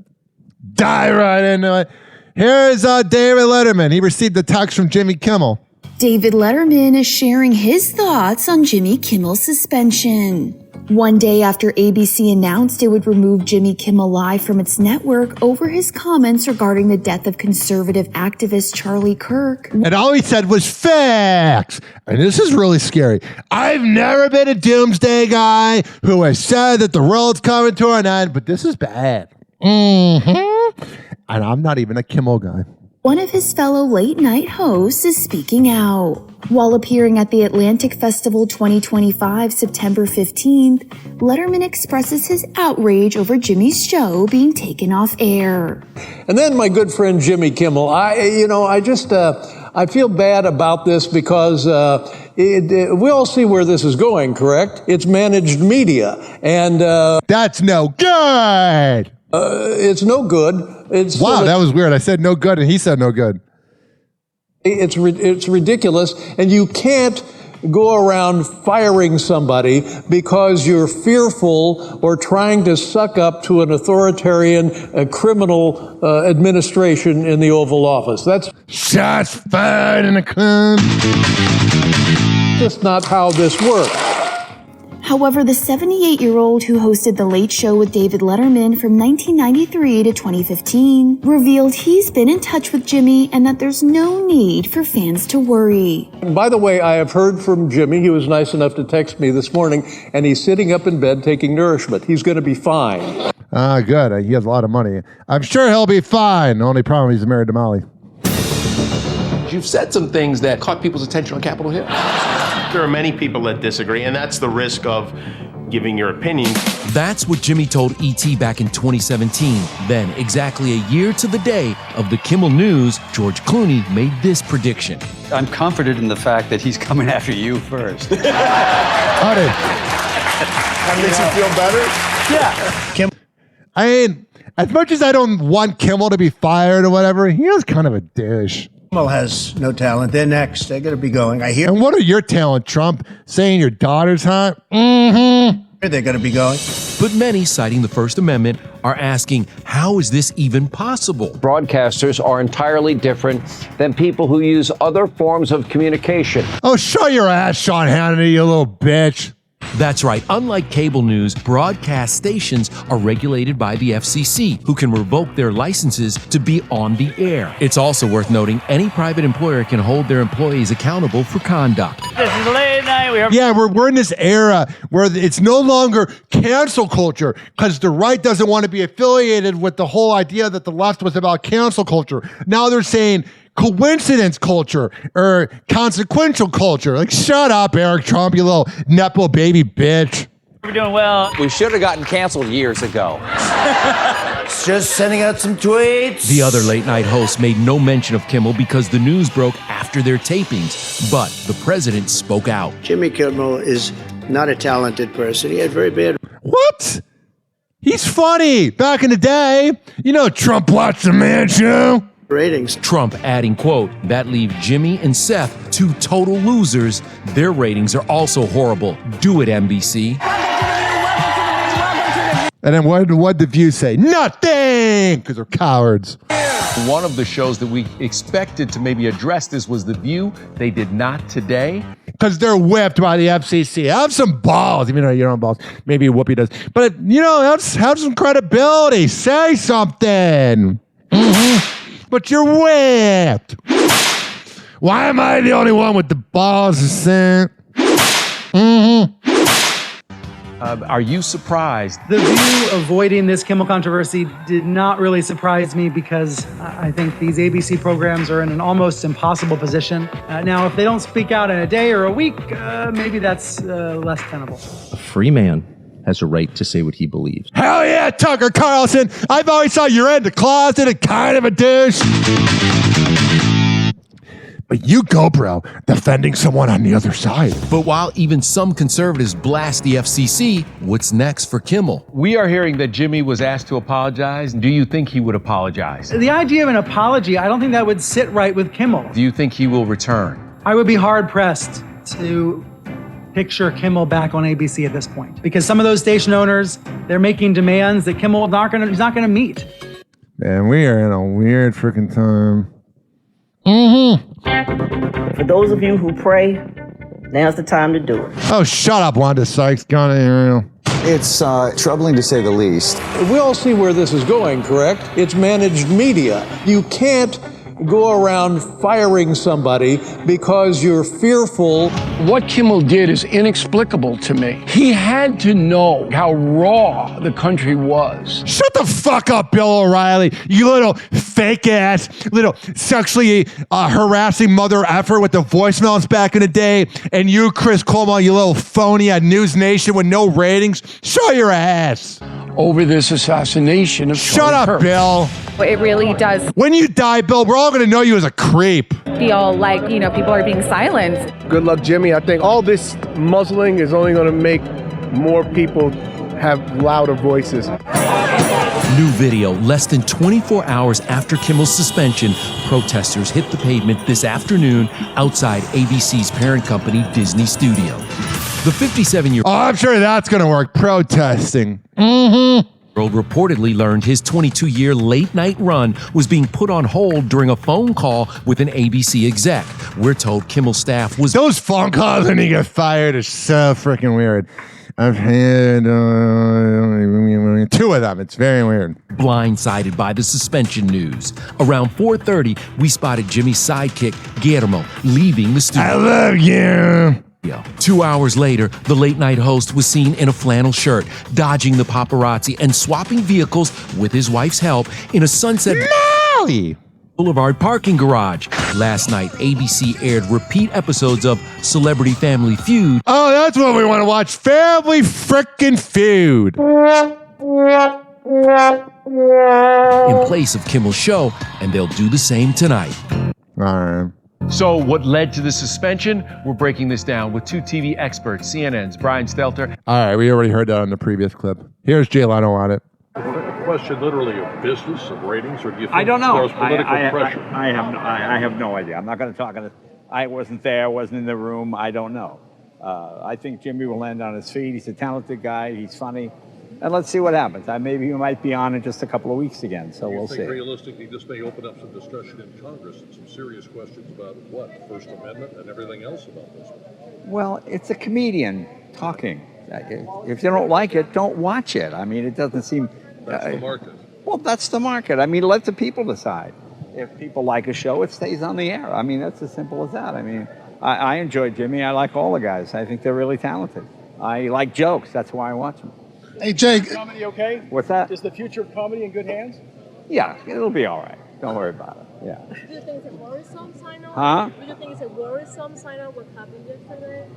dive right into it. Here's David Letterman. He received a text from Jimmy Kimmel. David Letterman is sharing his thoughts on Jimmy Kimmel's suspension. One day after ABC announced it would remove Jimmy Kimmel Live from its network over his comments regarding the death of conservative activist Charlie Kirk. And all he said was facts. And this is really scary. I've never been a doomsday guy who has said that the world's coming to an end, but this is bad. And I'm not even a Kimmel guy. One of his fellow late-night hosts is speaking out. While appearing at the Atlantic Festival 2025, September 15th, Letterman expresses his outrage over Jimmy's show being taken off air. And then my good friend Jimmy Kimmel, I feel bad about this because we all see where this is going, correct? It's managed media, and that's no good. It's no good. Wow, that was weird. I said no good, and he said no good. It's ridiculous, and you can't go around firing somebody because you're fearful or trying to suck up to an authoritarian criminal administration in the Oval Office. That's shots fired in a club. Just not how this works. However, the 78-year-old who hosted The Late Show with David Letterman from 1993 to 2015 revealed he's been in touch with Jimmy and that there's no need for fans to worry. And by the way, I have heard from Jimmy. He was nice enough to text me this morning, and he's sitting up in bed taking nourishment. He's going to be fine. Good. He has a lot of money. I'm sure he'll be fine. The only problem, he's married to Molly. You've said some things that caught people's attention on Capitol Hill. There are many people that disagree, and that's the risk of giving your opinion. That's what Jimmy told E.T. back in 2017. Then, exactly a year to the day of the Kimmel News, George Clooney made this prediction. I'm comforted in the fact that he's coming after you first. That makes you feel better? Yeah. I mean, as much as I don't want Kimmel to be fired or whatever, he is kind of a douche. Kimmel has no talent. They're next. They're going to be going. I hear. And what are your talent, Trump? Saying your daughter's hot? Mm-hmm. They're going to be going. But many, citing the First Amendment, are asking, how is this even possible? Broadcasters are entirely different than people who use other forms of communication. Oh, show your ass, Sean Hannity, you little bitch. That's right. Unlike cable news, broadcast stations are regulated by the FCC, who can revoke their licenses to be on the air. It's also worth noting any private employer can hold their employees accountable for conduct. This is late night. We're in this era where it's no longer cancel culture because the right doesn't want to be affiliated with the whole idea that the left was about cancel culture. Now they're saying coincidence culture or consequential culture. Like, shut up, Eric Trump, you little Nepo baby bitch. We're doing well. We should have gotten canceled years ago. Just sending out some tweets. The other late night hosts made no mention of Kimmel because the news broke after their tapings, but the president spoke out. Jimmy Kimmel is not a talented person. He had very bad. What? He's funny. Back in the day, Trump watched the Man Show. Ratings. Trump adding, quote, that leave Jimmy and Seth, two total losers. Their ratings are also horrible. Do it, NBC. And then what did the View say? Nothing! Because they're cowards. One of the shows that we expected to maybe address this was The View. They did not today. Because they're whipped by the FCC. Have some balls. Even though you don't have balls. Maybe Whoopi does. But, have some credibility. Say something. Mm-hmm. But you're whipped. Why am I the only one with the balls to say? Mm-hmm. Are you surprised? The View avoiding this Kimmel controversy did not really surprise me because I think these ABC programs are in an almost impossible position. Now, if they don't speak out in a day or a week, maybe that's less tenable. A free man has a right to say what he believes. Hell yeah, Tucker Carlson. I've always thought you're in the closet and kind of a douche. But you go, bro, defending someone on the other side. But while even some conservatives blast the FCC, what's next for Kimmel? We are hearing that Jimmy was asked to apologize. Do you think he would apologize? The idea of an apology, I don't think that would sit right with Kimmel. Do you think he will return? I would be hard-pressed to picture Kimmel back on ABC at this point. Because some of those station owners, they're making demands that Kimmel he's not gonna meet. Man, we are in a weird freaking time. Mm-hmm. For those of you who pray, now's the time to do it. Oh, shut up, Wanda Sykes. Got it. It's troubling to say the least. We all see where this is going, correct? It's managed media. You can't go around firing somebody because you're fearful. What Kimmel did is inexplicable to me. He had to know how raw the country was. Shut the fuck up, Bill O'Reilly. You little fake ass, little sexually harassing mother effer with the voicemails back in the day. And you, Chris Cuomo, you little phony at News Nation with no ratings. Show your ass. Over this assassination of Shut up, Bill. It really does When you die, Bill, we're all going to know you as a creep. feel like, people are being silenced. Good luck, Jimmy. I think all this muzzling is only going to make more people have louder voices. New video less than 24 hours after Kimmel's suspension, protesters hit the pavement this afternoon outside ABC's parent company, Disney Studio. The 57-year-old... Oh, I'm sure that's going to work, protesting. Reportedly learned his 22-year late-night run was being put on hold during a phone call with an ABC exec. We're told Kimmel's staff was... Those phone calls when you get fired is so freaking weird. I've had 2 of them. It's very weird. Blindsided by the suspension news. Around 4:30, we spotted Jimmy's sidekick, Guillermo, leaving the studio. I love you. 2 hours later, the late-night host was seen in a flannel shirt, dodging the paparazzi and swapping vehicles with his wife's help in a Sunset Boulevard parking garage. Last night, ABC aired repeat episodes of Celebrity Family Feud. Oh, that's what we want to watch. Family frickin' Feud. In place of Kimmel's show, and they'll do the same tonight. All right. So what led to the suspension? We're breaking this down with 2 TV experts, CNN's Brian Stelter. All right, we already heard that on the previous clip. Here's Jay Leno on it. Is it a question literally of business, of ratings, or do you think I don't know. there's political pressure? I have no idea. I'm not going to talk on it. I wasn't there, wasn't in the room. I don't know. I think Jimmy will land on his feet. He's a talented guy. He's funny. And let's see what happens. Maybe he might be on in just a couple of weeks again, so we'll see. Do you think realistically this may open up some discussion in Congress and some serious questions about what? First Amendment and everything else about this one? Well, it's a comedian talking. If you don't like it, don't watch it. It doesn't seem... That's the market. Well, that's the market. Let the people decide. If people like a show, it stays on the air. That's as simple as that. I enjoy Jimmy. I like all the guys. I think they're really talented. I like jokes. That's why I watch them. Hey, Jay. Is comedy okay? What's that? Is the future of comedy in good hands? Yeah, it'll be all right. Don't worry about it. Yeah. Do you think it's a worrisome sign off? Huh? Do you think it's a worrisome sign off what happened yesterday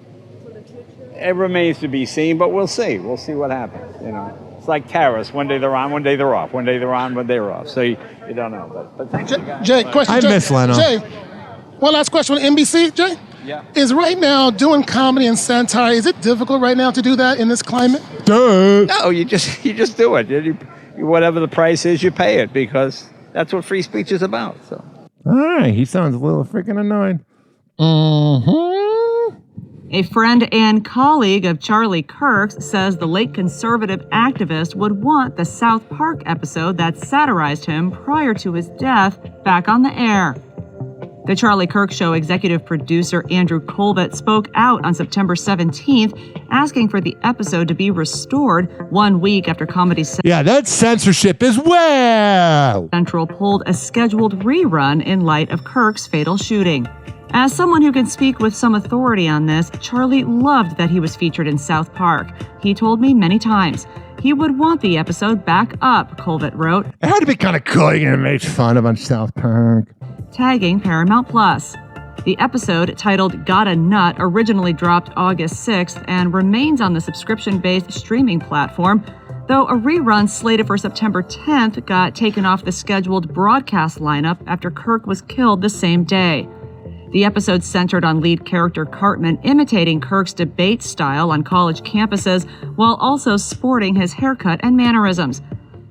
for the future? It remains to be seen, but we'll see. We'll see what happens. It's like terrorists. One day they're on, one day they're off. One day they're on, one day they're off. So you don't know. But thank you, guys. Jay, question. I miss Leno. Jay, one last question on NBC, Jay. Yeah. Is right now doing comedy and satire, is it difficult right now to do that in this climate? Duh. No, you just do it. Whatever the price is, you pay it because that's what free speech is about. So. All right, he sounds a little freaking annoyed. A friend and colleague of Charlie Kirk's says the late conservative activist would want the South Park episode that satirized him prior to his death back on the air. The Charlie Kirk Show executive producer Andrew Colvett spoke out on September 17th, asking for the episode to be restored 1 week after Comedy Yeah, that's censorship as well. Central pulled a scheduled rerun in light of Kirk's fatal shooting. As someone who can speak with some authority on this, Charlie loved that he was featured in South Park. He told me many times he would want the episode back up, Colvett wrote. It had to be kind of cool to get made fun of on South Park. Tagging Paramount Plus. The episode, titled Got a Nut, originally dropped August 6th and remains on the subscription-based streaming platform, though a rerun slated for September 10th got taken off the scheduled broadcast lineup after Kirk was killed the same day. The episode centered on lead character Cartman imitating Kirk's debate style on college campuses while also sporting his haircut and mannerisms.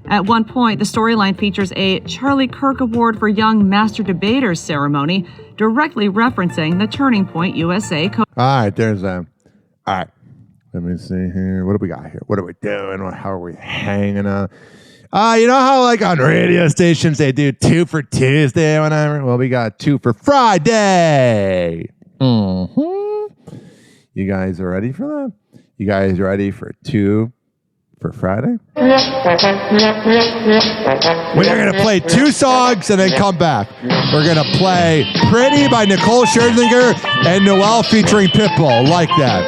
At one point, the storyline features a Charlie Kirk Award for Young Master Debaters ceremony, directly referencing the Turning Point USA. All right, there's All right, let me see here. What do we got here? What are we doing? How are we hanging out? You know how like on radio stations they do 2 for Tuesday or whatever? Well, we got 2 for Friday. You guys are ready for that? You guys ready for 2 for Friday. We are going to play 2 songs and then come back. We're going to play Pretty by Nicole Scherzinger and Noel featuring Pitbull. Like that.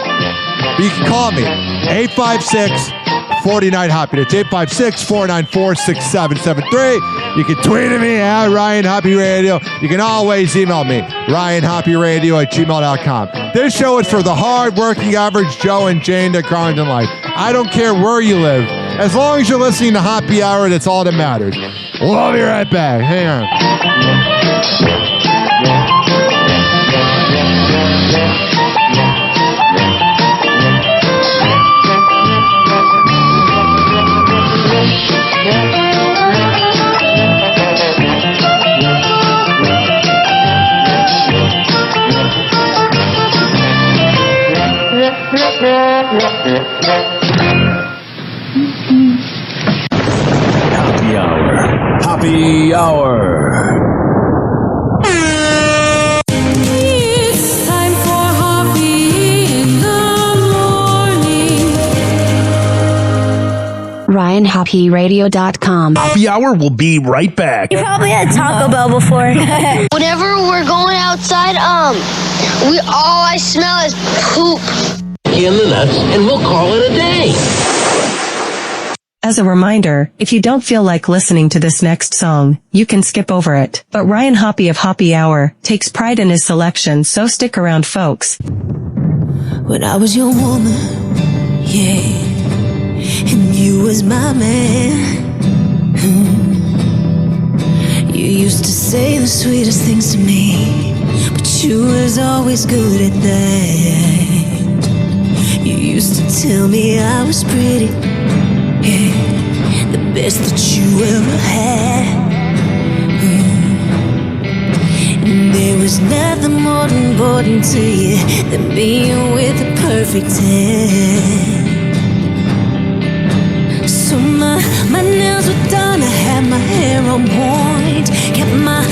But you can call me 856-49-HOPPY. That's 856-494-6773. You can tweet at me at Ryan Hoppe Radio. You can always email me, RyanHoppeRadio@gmail.com. This show is for the hard-working average Joe and Jane that grind in life. I don't care where you live. As long as you're listening to Hoppe Hour, that's all that matters. We'll be right back. Hang on. Hoppe Hour. Hoppe Hour. It's time for Hoppe in the morning. RyanHoppeRadio.com. Hoppe Hour will be right back. You probably had Taco Bell before. Whenever we're going outside, all I smell is poop. In the nuts, and we'll call it a day. As a reminder, if you don't feel like listening to this next song, you can skip over it. But Ryan Hoppe of Hoppe Hour takes pride in his selection, so stick around, folks. When I was your woman, yeah, and you was my man. You used to say the sweetest things to me, but you was always good at that. You used to tell me I was pretty, yeah, the best that you ever had. And there was nothing more important to you than being with a perfect hand. So my nails were done, I had my hair on point, kept my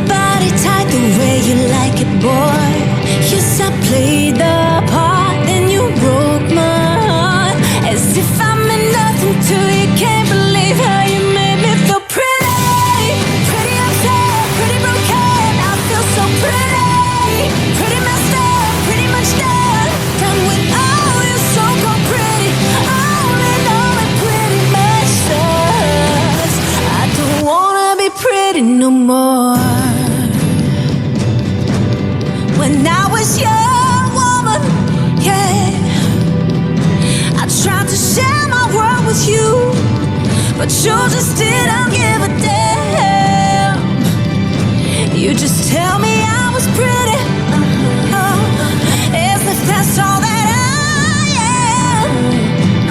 body tight the way you like it, boy. Yes, I played the part, then you broke my heart, as if I meant nothing to you. Can't believe how you made me feel pretty, pretty upset, pretty broken. I feel so pretty, pretty messed up, pretty much done with all your so-called pretty. All in all, it pretty much sucks. I don't wanna be pretty no more. When I was your woman, yeah, I tried to share my world with you, but you just didn't give a damn. You just tell me I was pretty, as if that's all that I am.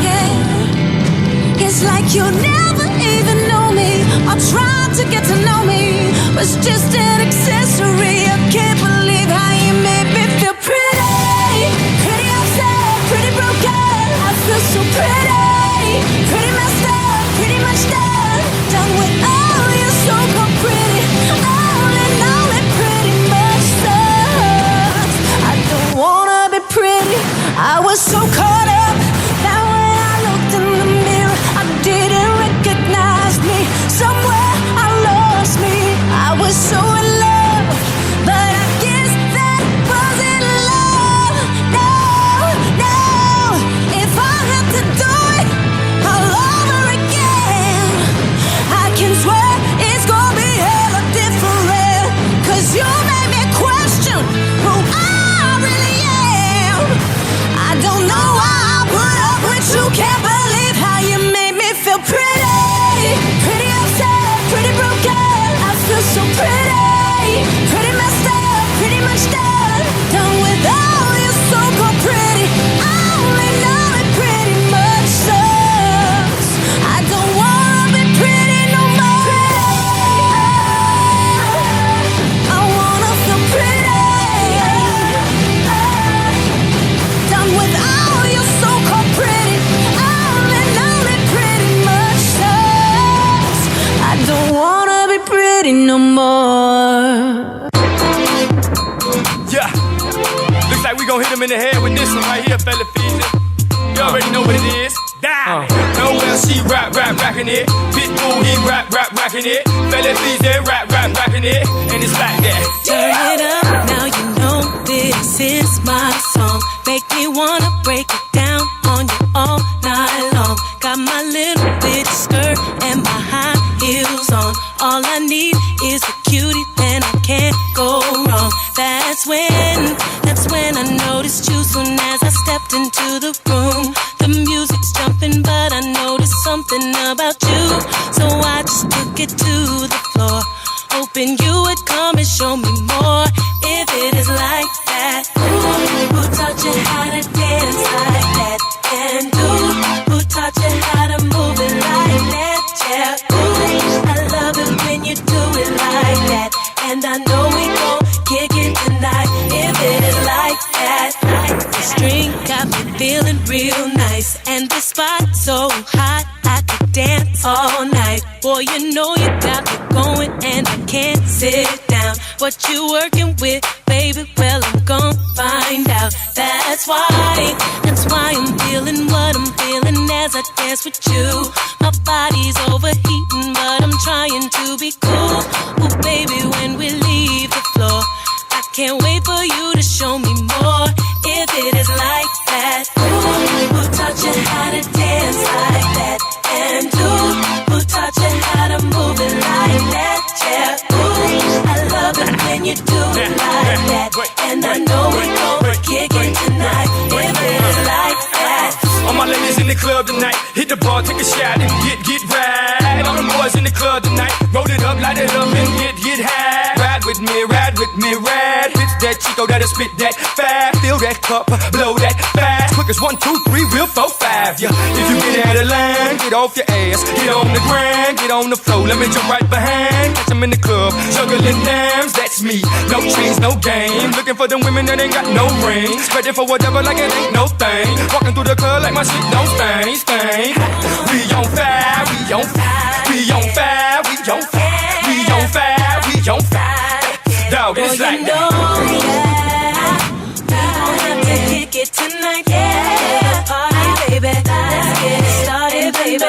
Yeah, it's like you never even know me, or tried to get to know me, was just an accessory. I can't believe how you made me feel pretty, pretty upset, pretty broken. I feel so pretty, pretty messed up, pretty much done with all your so-called pretty. All in all, it pretty much sucks. I don't wanna be pretty. I was so caught up that when I looked in the mirror, I didn't recognize me. Somewhere I lost me. I was so in love, but I guess that wasn't love. No, if I had to do it all over again, I can swear it's gonna be hella different. 'Cause you made me question who I really am. I don't know why I put up with you. Can't believe how you made me feel pretty, pretty upset, pretty broken. I feel so pretty, pretty messed up, pretty much done with all your so-called pretty. All in all, it pretty much sucks. I don't wanna be pretty no more. I wanna feel pretty, done with all your so-called pretty. All in all, it pretty much sucks. I don't wanna be pretty no more. Yeah, looks like we gon' hit him in the head with this one right here, fella Feezy. You already know what it is. Nowhere she rockin' it. Pitbull, he rockin' it. Fella, please, they rockin' it. And it's like that. Turn it up, now you know this is my song. Make me wanna break it down on you all night long. Got my little bitch skirt and my high heels on. All I need is a cutie, then I can't go wrong. That's when I noticed you soon as I stepped into the room. The music's jumping, but I noticed something about you. So I just took it to the floor, hoping you would come and show me more. If it is like that, ooh, who taught you how to dance like that? And ooh, who taught you how to move it like that? Yeah, ooh, I love it when you do it like that. And I know we gon' kick it tonight. If it is like that, this drink got me feeling real nice, and this spot so hot I could dance all night. Boy, you know you got me going, and I can't sit down. What you working with, baby? Well, I'm gon' find out. That's why I'm feeling what I'm feeling as I dance with you. My body's overheating, but I'm trying to be cool. Ooh, baby, when we leave the floor, I can't wait for you to show me more. If it is like that, ooh, who taught you how to dance like that? And ooh, who taught you how to move it like that? Yeah, ooh, I love it when you do it like that. And I know we gon' kick it tonight. If it is like that. All my ladies in the club tonight, hit the bar, take a shot and get right. All the boys in the club tonight, roll it up, light it up and get high. Ride with me, ride. Bitch that Chico that'll spit that fast. Fill that cup, blow that fast. Quick as 1, 2, 3, real 4, 5. Yeah, if you get out of line, get off your ass, get on the ground, get on the floor. Let me jump right behind, catch 'em in the club, juggling dams. That's me, no chains, no game. Looking for them women that ain't got no rings, ready for whatever like it ain't no thing. Walking through the club like my shit don't stain. We on fire, we on fire, we on fire, we on fire, we on fire, we on fire. Dog, it's like you know that we gon' have to kick it tonight. Yeah, party, baby. Let's get it started, baby.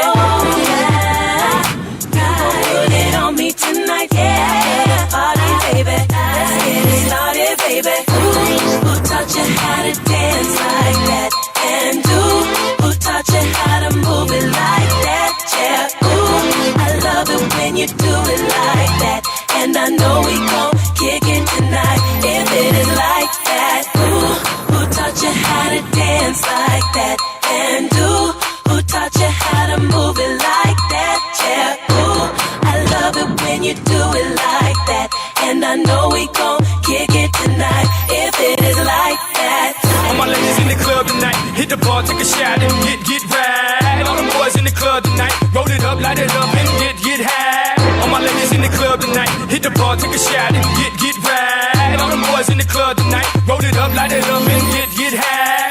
Yeah, put it on me tonight. Yeah, party, baby. Let's get it started, baby. Ooh, who taught you how to dance like that? And ooh, who taught you how to move it like that? Yeah, ooh, I love it when you do it like that. And I know we gon' kick it tonight. If it is like that, ooh, who taught you how to dance like that? And ooh, who taught you how to move it like that? Yeah, ooh, I love it when you do it like that. And I know we gon' kick it tonight. If it is like that. All my ladies in the club tonight, hit the bar, take a shot and get right. All the boys in the club tonight, roll it up, light it up and get high. All my ladies in the club tonight, hit the bar, take a shot and get right. All the boys in the club tonight, roll it up, light it up and get high.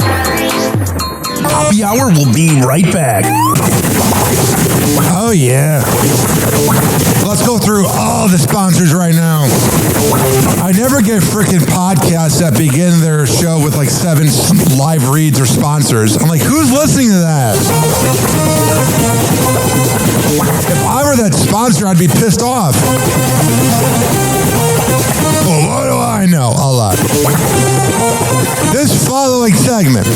Happy Hour will be right back. Oh, yeah. Let's go through all the sponsors right now. I never get freaking podcasts that begin their show with like 7 live reads or sponsors. I'm like, who's listening to that? If I were that sponsor, I'd be pissed off. Well, what do I know? A lot. This following segment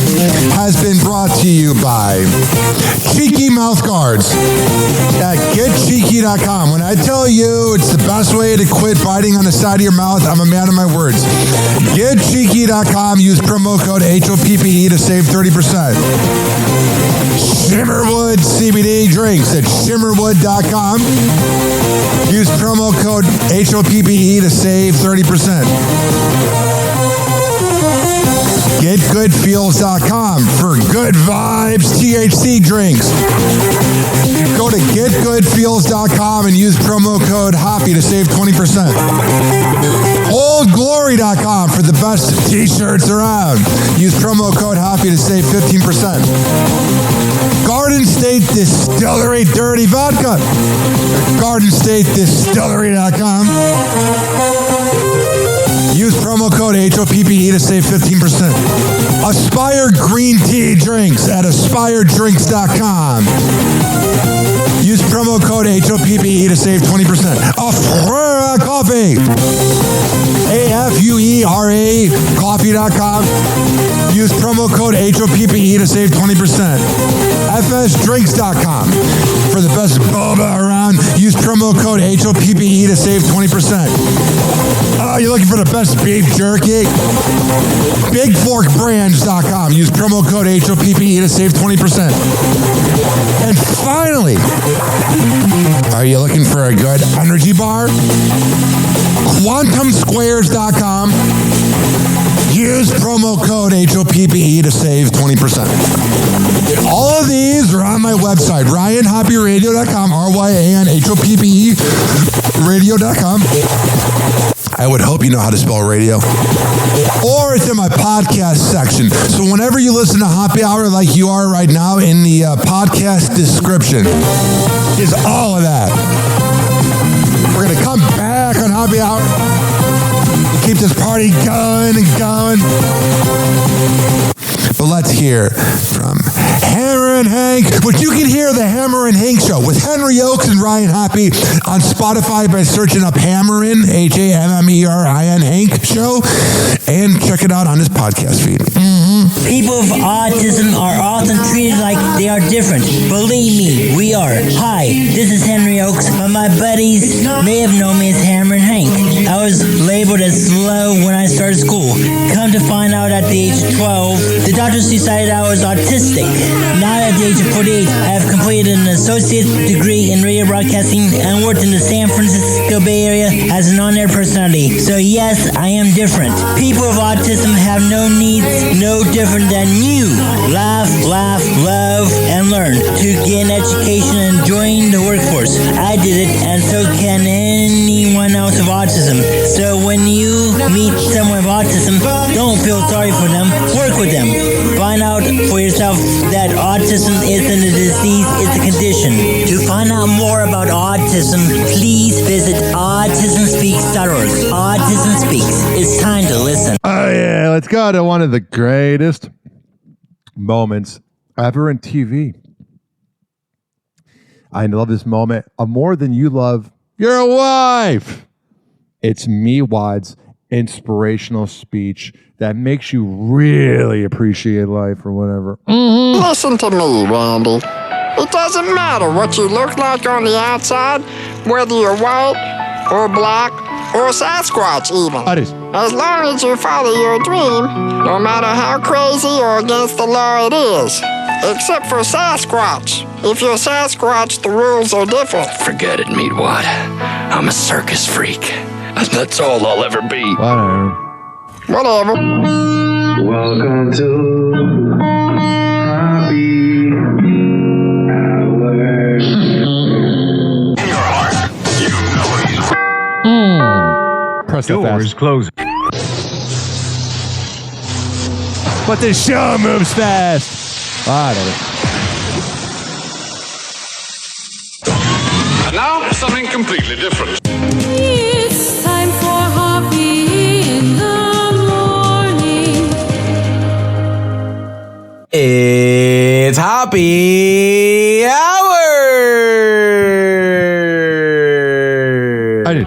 has been brought to you by Cheeky Mouth Guards at GetCheeky.com. When I tell you it's the best way to quit biting on the side of your mouth, I'm a man of my words. GetCheeky.com. Use promo code HOPPE to save 30%. Shimmerwood CBD drinks at Shimmerwood.com. Use promo code HOPPE to save 30%. GetGoodFeels.com for good vibes THC drinks. Go to GetGoodFeels.com and use promo code HOPPY to save 20%. OldGlory.com for the best t-shirts around. Use promo code HOPPY to save 15%. Garden State Distillery Dirty Vodka. GardenStateDistillery.com. Use promo promo code HOPPE to save 15%. Aspire Green Tea Drinks at aspiredrinks.com. Use promo code HOPPE to save 20%. ARRRR Coffee. AFUERA coffee.com. Use promo code HOPPE to save 20%. FSDrinks.com. For the best boba around, use promo code HOPPE to save 20%. You're looking for the best beef jerky? BigForkBrands.com. Use promo code HOPPE to save 20%. And finally, are you looking for a good energy bar? QuantumSquares.com. Use promo code HOPPE to save 20%. All of these are on my website, RyanHoppyRadio.com, RyanHoppe Radio.com. I would hope you know how to spell radio. Or it's in my podcast section. So whenever you listen to Happy Hour like you are right now, in the podcast description is all of that. We're going to come back on Happy Hour. Keep this party going and going. But let's hear from Hammer and Hank, which you can hear the Hammer and Hank Show with Henry Oakes and Ryan Hoppe on Spotify by searching up Hammerin, HAMMERIN Hank Show, and check it out on his podcast feed. People with autism are often treated like they are different. Believe me, we are. Hi, this is Henry Oakes, but my buddies may have known me as Hammer and Hank. I was labeled as slow when I started school. Come to find out at the age of 12, the doctors decided I was autistic. Now at the age of 48, I have completed an associate degree in radio broadcasting and worked in the San Francisco Bay Area as an on-air personality. So yes, I am different. People with autism have no needs, no different than you. Laugh, love, and learn to get an education and join the workforce. I did it, and so can anyone else with autism. So when you meet someone with autism, don't feel sorry for them. Work with them. Find out for yourself that autism isn't a disease, it's a condition. To find out more about autism, please visit autismspeaks.org. Autism Speaks. It's time to listen. Oh yeah, let's go to one of the greatest moments ever in TV. I love this moment more than you love your wife. It's Mewad's inspirational speech that makes you really appreciate life or whatever. Listen to me, Randy. It doesn't matter what you look like on the outside, whether you're white or black or Sasquatch even. As long as you follow your dream, no matter how crazy or against the law it is. Except for Sasquatch. If you're Sasquatch, the rules are different. Forget it, Meatwad. I'm a circus freak. And that's all I'll ever be. Whatever. Welcome to Happy Hour. In your heart, you know he's Press the Doors closing. But the show moves fast. I don't know. And now, something completely different. It's time for Hoppy in the morning. It's Happy Hour! I did.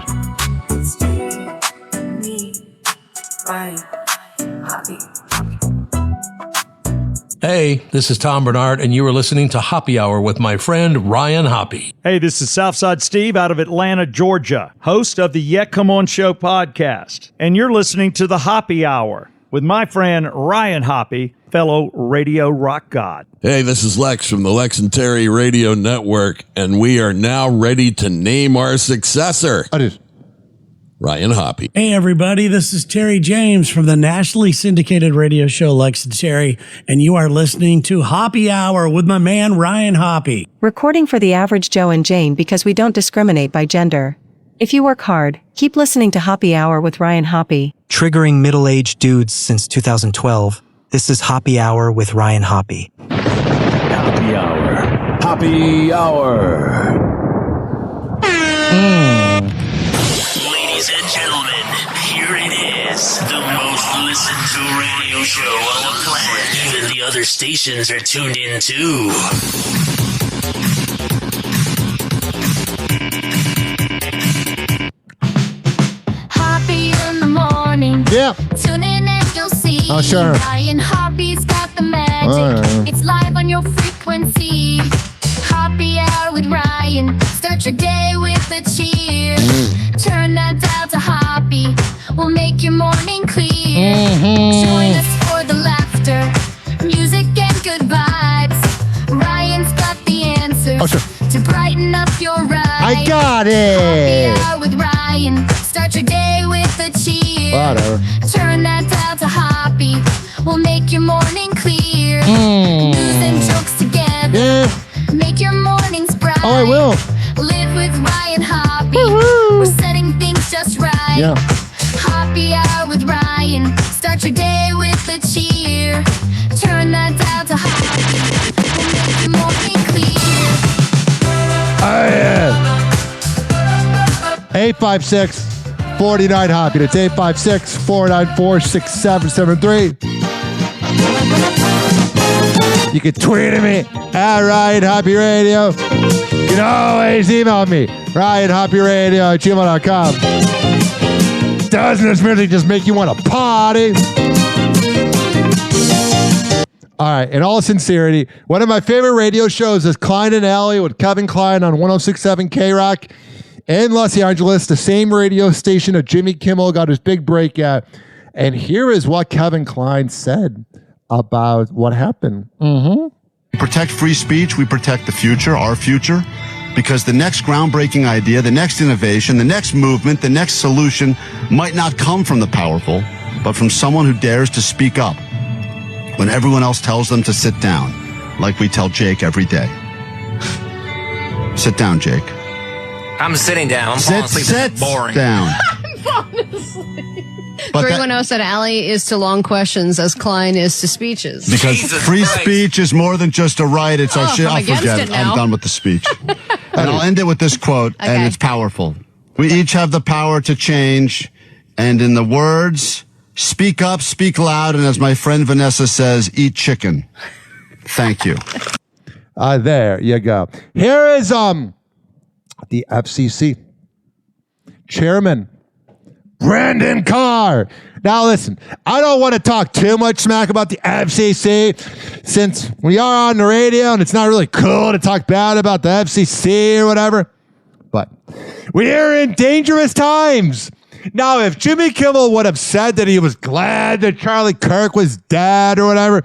Hey, this is Tom Bernard, and you are listening to Happy Hour with my friend Ryan Hoppe. Hey, this is Southside Steve out of Atlanta, Georgia, host of the Yet Come On Show podcast. And you're listening to the Happy Hour with my friend Ryan Hoppe, fellow radio rock god. Hey, this is Lex from the Lex and Terry Radio Network, and we are now ready to name our successor. Ryan Hoppe. Hey, everybody, this is Terry James from the nationally syndicated radio show Lex and Terry, and you are listening to Happy Hour with my man, Ryan Hoppe. Recording for the average Joe and Jane because we don't discriminate by gender. If you work hard, keep listening to Happy Hour with Ryan Hoppe. Triggering middle-aged dudes since 2012, this is Happy Hour with Ryan Hoppe. Happy Hour. Happy Hour. Ladies and gentlemen, here it is, the radio show on the planet. Even the other stations are tuned in too. Hoppy in the morning. Yeah. Tune in and you'll see. Oh, sure. Ryan Hoppy's got the magic. It's live on your frequency. Happy Hour with Ryan. Start your day with a cheer. Turn that dial to Hoppy. We'll make your morning clear. Join us for the laughter, music and good vibes. Ryan's got the answers to brighten up your ride. I got it. Happy Hour with Ryan. Start your day with a cheer. Whatever. Turn that dial to Hoppy. We'll make your morning clear. News and jokes together. Yeah. Make your mornings bright. Oh, I will. Live with Ryan Hoppy. We're setting things just right. Yeah. Happy Hour with Ryan. Start your day with a cheer. Turn that dial to Hoppy. We'll make your morning clear. Oh, yeah. 856-49-HOPPY. That's 856-494-6773. You can tweet at me at Ryan Hoppy Radio. You can always email me, RyanHoppyRadio@gmail.com. Doesn't this music just make you want to party? All right, in all sincerity, one of my favorite radio shows is Klein and Alley with Kevin Klein on 106.7 K-Rock in Los Angeles, the same radio station that Jimmy Kimmel got his big break at. And here is what Kevin Klein said about what happened. We protect free speech. We protect the future, our future, because the next groundbreaking idea, the next innovation, the next movement, the next solution might not come from the powerful, but from someone who dares to speak up when everyone else tells them to sit down, like we tell Jake every day. Sit down, Jake. I'm sitting down. I'm falling asleep. Sit boring. down. But 310 said Allie is to long questions as Klein is to speeches. Because free speech is more than just a right. It's our shit. I'll forget it. I'm done with the speech. And I'll end it with this quote, and it's powerful. We each have the power to change, and in the words, speak up, speak loud, and as my friend Vanessa says, eat chicken. Thank you. There you go. Here is the FCC chairman, Brandon Carr. Now listen, I don't want to talk too much smack about the FCC since we are on the radio and it's not really cool to talk bad about the FCC or whatever. But we are in dangerous times. Now, if Jimmy Kimmel would have said that he was glad that Charlie Kirk was dead or whatever,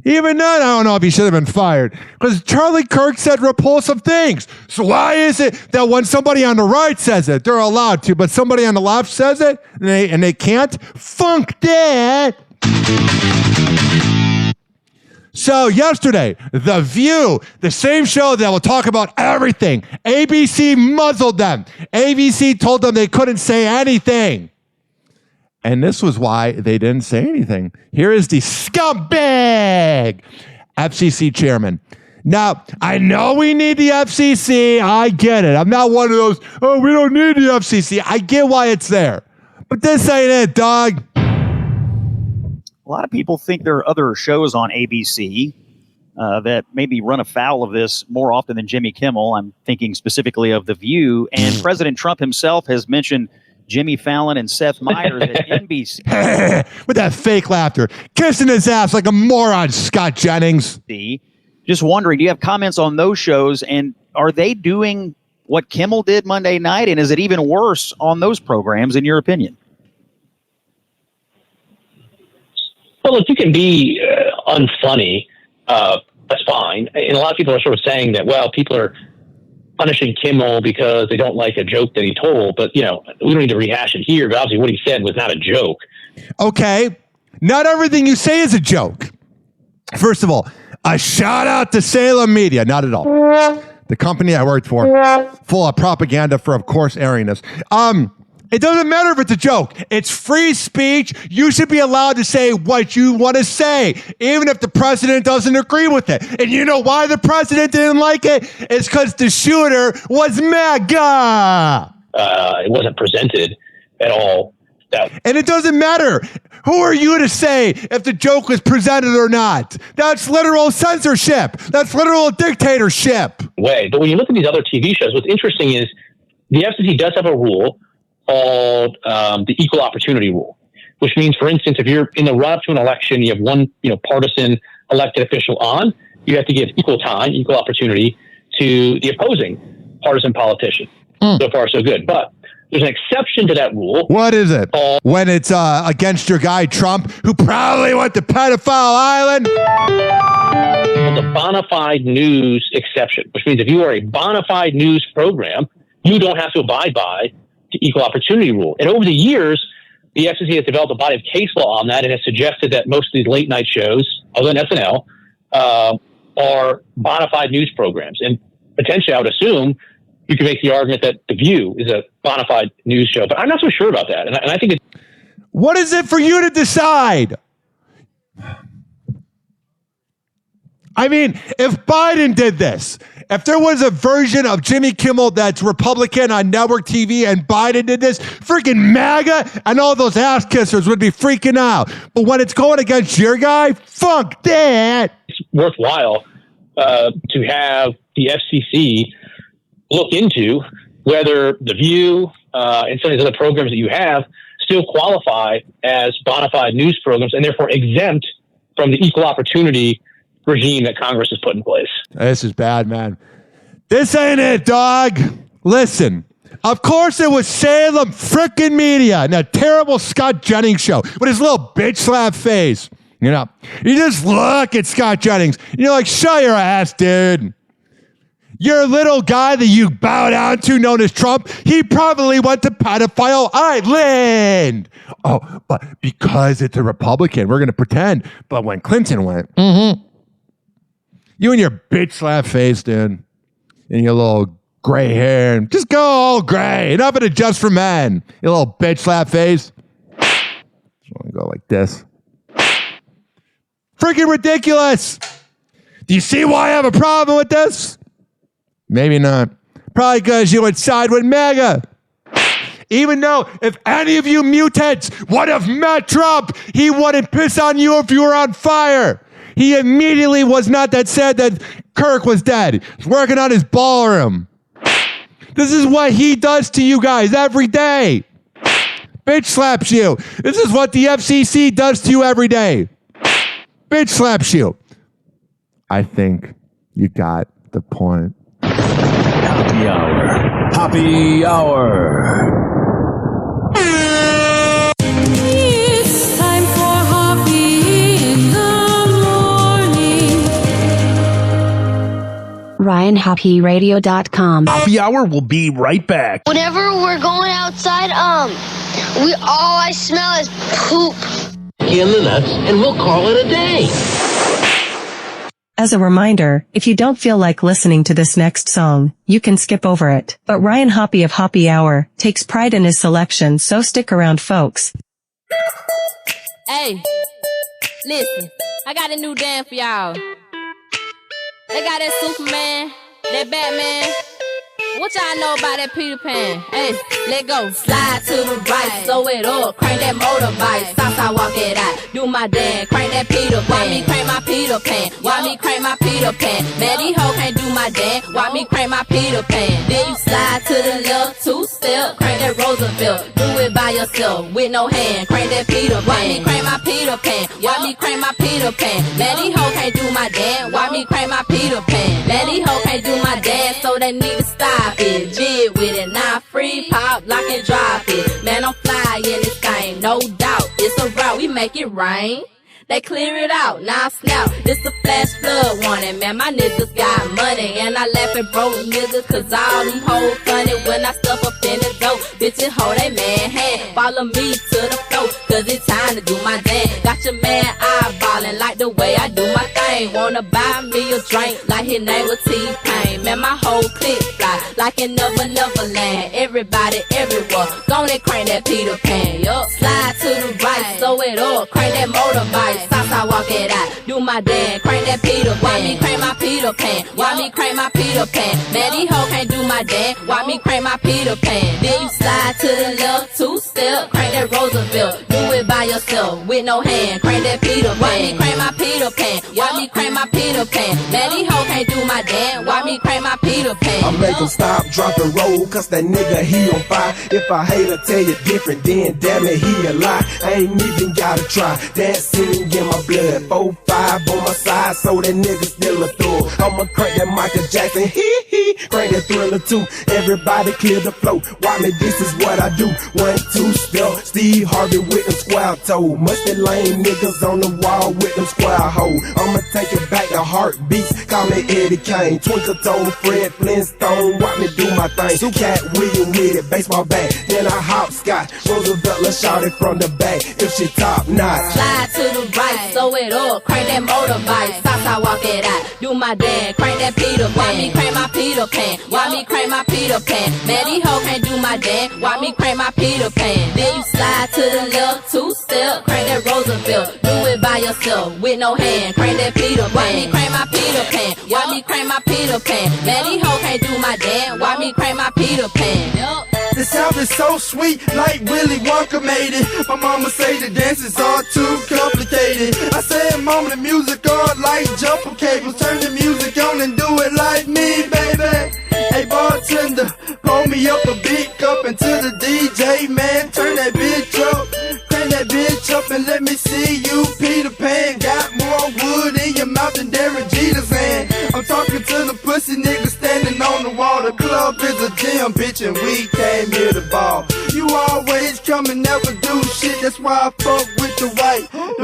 even then, I don't know if he should have been fired. Because Charlie Kirk said repulsive things. So why is it that when somebody on the right says it, they're allowed to, but somebody on the left says it, and they can't? Funk that! So yesterday, The View, the same show that will talk about everything, ABC muzzled them. ABC told them they couldn't say anything. And this was why they didn't say anything. Here is the scumbag FCC chairman. Now, I know we need the FCC. I get it. I'm not one of those, oh, we don't need the FCC. I get why it's there. But this ain't it, dog. A lot of people think there are other shows on ABC that maybe run afoul of this more often than Jimmy Kimmel. I'm thinking specifically of The View. And President Trump himself has mentioned Jimmy Fallon and Seth Meyers at NBC. With that fake laughter. Kissing his ass like a moron, Scott Jennings. Just wondering, do you have comments on those shows? And are they doing what Kimmel did Monday night? And is it even worse on those programs, in your opinion? Well, look, you can be unfunny. That's fine. And a lot of people are sort of saying that, well, people are punishing Kimmel because they don't like a joke that he told. But, you know, we don't need to rehash it here. But obviously what he said was not a joke. Okay. Not everything you say is a joke. First of all, a shout out to Salem Media. Not at all. The company I worked for, full of propaganda for, of course, airing this. It doesn't matter if it's a joke. It's free speech. You should be allowed to say what you want to say, even if the president doesn't agree with it. And you know why the president didn't like it? It's because the shooter was MAGA. It wasn't presented at all And it doesn't matter. Who are you to say if the joke was presented or not? That's literal censorship. That's literal dictatorship. But when you look at these other TV shows, what's interesting is the FCC does have a rule called the equal opportunity rule, which means, for instance, if you're in the run-up to an election, you have one partisan elected official on, you have to give equal time, equal opportunity to the opposing partisan politician. So far, so good. But there's an exception to that rule. What is it? When it's against your guy Trump, who probably went to pedophile island? Well, the bona fide news exception, which means if you are a bona fide news program, you don't have to abide by the equal opportunity rule. And over the years, the FCC has developed a body of case law on that and has suggested that most of these late night shows, other than SNL, are bona fide news programs. And potentially, I would assume, you can make the argument that The View is a bona fide news show, but I'm not so sure about that. And I think it's... What is it for you to decide? I mean, if Biden did this, if there was a version of Jimmy Kimmel that's Republican on network TV and Biden did this, freaking MAGA and all those ass kissers would be freaking out. But when it's going against your guy, fuck that. It's worthwhile to have the FCC look into whether The View and some of these other programs that you have still qualify as bona fide news programs and therefore exempt from the equal opportunity regime that Congress has put in place. This is bad, man. This ain't it, dog. Listen, of course it was Salem frickin' Media and that terrible Scott Jennings show with his little bitch slap face. You know, you just look at Scott Jennings and you're like, show your ass, dude. Your little guy that you bow down to, known as Trump, he probably went to pedophile island. Oh, but because it's a Republican, we're going to pretend. But when Clinton went, you and your bitch slap face, dude, and your little gray hair, and just go all gray. Enough of it just for men. Your little bitch slap face. Just want to go like this. Freaking ridiculous. Do you see why I have a problem with this? Maybe not. Probably because you would side with MAGA. Even though if any of you mutants would have met Trump, he wouldn't piss on you if you were on fire. He immediately was not that sad that Kirk was dead. He's working on his ballroom. This is what he does to you guys every day. Bitch slaps you. This is what the FCC does to you every day. Bitch slaps you. I think you got the point. Happy hour. Happy hour. It's time for Hoppe in the morning. RyanHoppyRadio.com. Happy hour will be right back. Whenever we're going outside, all I smell is poop. In the nuts, and we'll call it a day. As a reminder, if you don't feel like listening to this next song, you can skip over it. But Ryan Hoppe of Hoppe Hour takes pride in his selection, so stick around, folks. Hey, listen, I got a new dance for y'all. They got that Superman, that Batman. What y'all know about that Peter Pan? Hey, let go. Slide to the right, slow it up, crank that motorbike. Southside walk it out, do my dance, crank that Peter Pan. Why me crank my Peter Pan? Why me crank my Peter Pan? Man, these hoes can't do my dance, why me crank my Peter Pan? Then you slide to the left, two-step, crank that Roosevelt. Do it by yourself, with no hand, crank that Peter Pan. Why me crank my Peter Pan? Why me crank my Peter Pan? Man, these hoes can't do my dance, why me crank my Peter Pan? Man, these hoes can't do my dance, so they need to stop it. Jig with it, not free, pop, lock and drop it. Man, I'm fly in this thing, no doubt. It's a route, we make it rain. They clear it out, now snap. This a flash flood warning, man. My niggas got money, and I laugh at broke niggas, cause all them hoes funny when I stuff up in the dough. Bitches hold they man hand, follow me to the floor, cause it's time to do my dance. Got your man eyeballing like the way I do my thing. Wanna buy me a drink like his name was T-Pain. Man, my whole clique fly like in Neverland. Everybody everywhere, gonna crank that Peter Pan. Yup, slide to the right, slow it up, crank that motorbike. Southside walk it out, do my dance, crank that Peter Pan. Why me crank my Peter Pan? Why me crank my Peter Pan? Man, these hoes can't do my dance, why me crank my Peter Pan? Then you slide to the left, two-step, step, crank that Roosevelt. Do it by yourself, with no hand, crank that Peter Pan. Why me crank my Peter Pan? Why me crank my Peter Pan? Man, these hoes can't do my dance. Why me crank my Peter Pan? I make him stop, drop, and roll, cause that nigga, he on fire. If I hate or tell you different, then damn it, he a lie. I ain't even gotta try, dancing in my blood. 4-5 on my side, so that nigga still a throw. I'ma crank that Michael Jackson, hee, crank that Thriller too. Everybody clear the flow, why me, this is what I do. 1-2 step, Steve Harvey with them square toe. Mustard lame niggas on the wall with them square hoe. I'ma take it back to heartbeats, call me Eddie Kane. Twinkle toe, Fred Flintstone, watch me do my thing. Cat William with it, baseball bat, then I hopscotch. Roosevelt, let's shout it from the back, if she top notch. Slide to the right, sew it up, crank that motorbike. Stop, walk it out, do my dance, crank that Peter Pan. Why me crank my Peter Pan? Why me crank my Peter Pan? Man, these hoes can't do my dance. Why me crank my Peter Pan? Then you slide to the left, 2-step, crank that Roosevelt. Do it by yourself, with no hand, crank that Peter Pan. Why me crank my Peter Pan? Why me crank my Peter Pan? Man, these hoes can't do my dance. Why me crank my Peter Pan? The sound is so sweet, like Willy Wonka made it. My mama say the dances are too complicated. I say, mama, the music are like jumper cables. Turn the music on and do it like me, baby. Hey, bartender, pour me up a big cup into the DJ, man. Turn that bitch up, crank that bitch up and let me see you, Peter Pan. Got more wood in your mouth than Derek Jeter's hand. I'm talking to the pussy nigga standing on the wall. The club is a gym, bitch, and we came here to ball. You always come and never do shit, that's why I fuck with the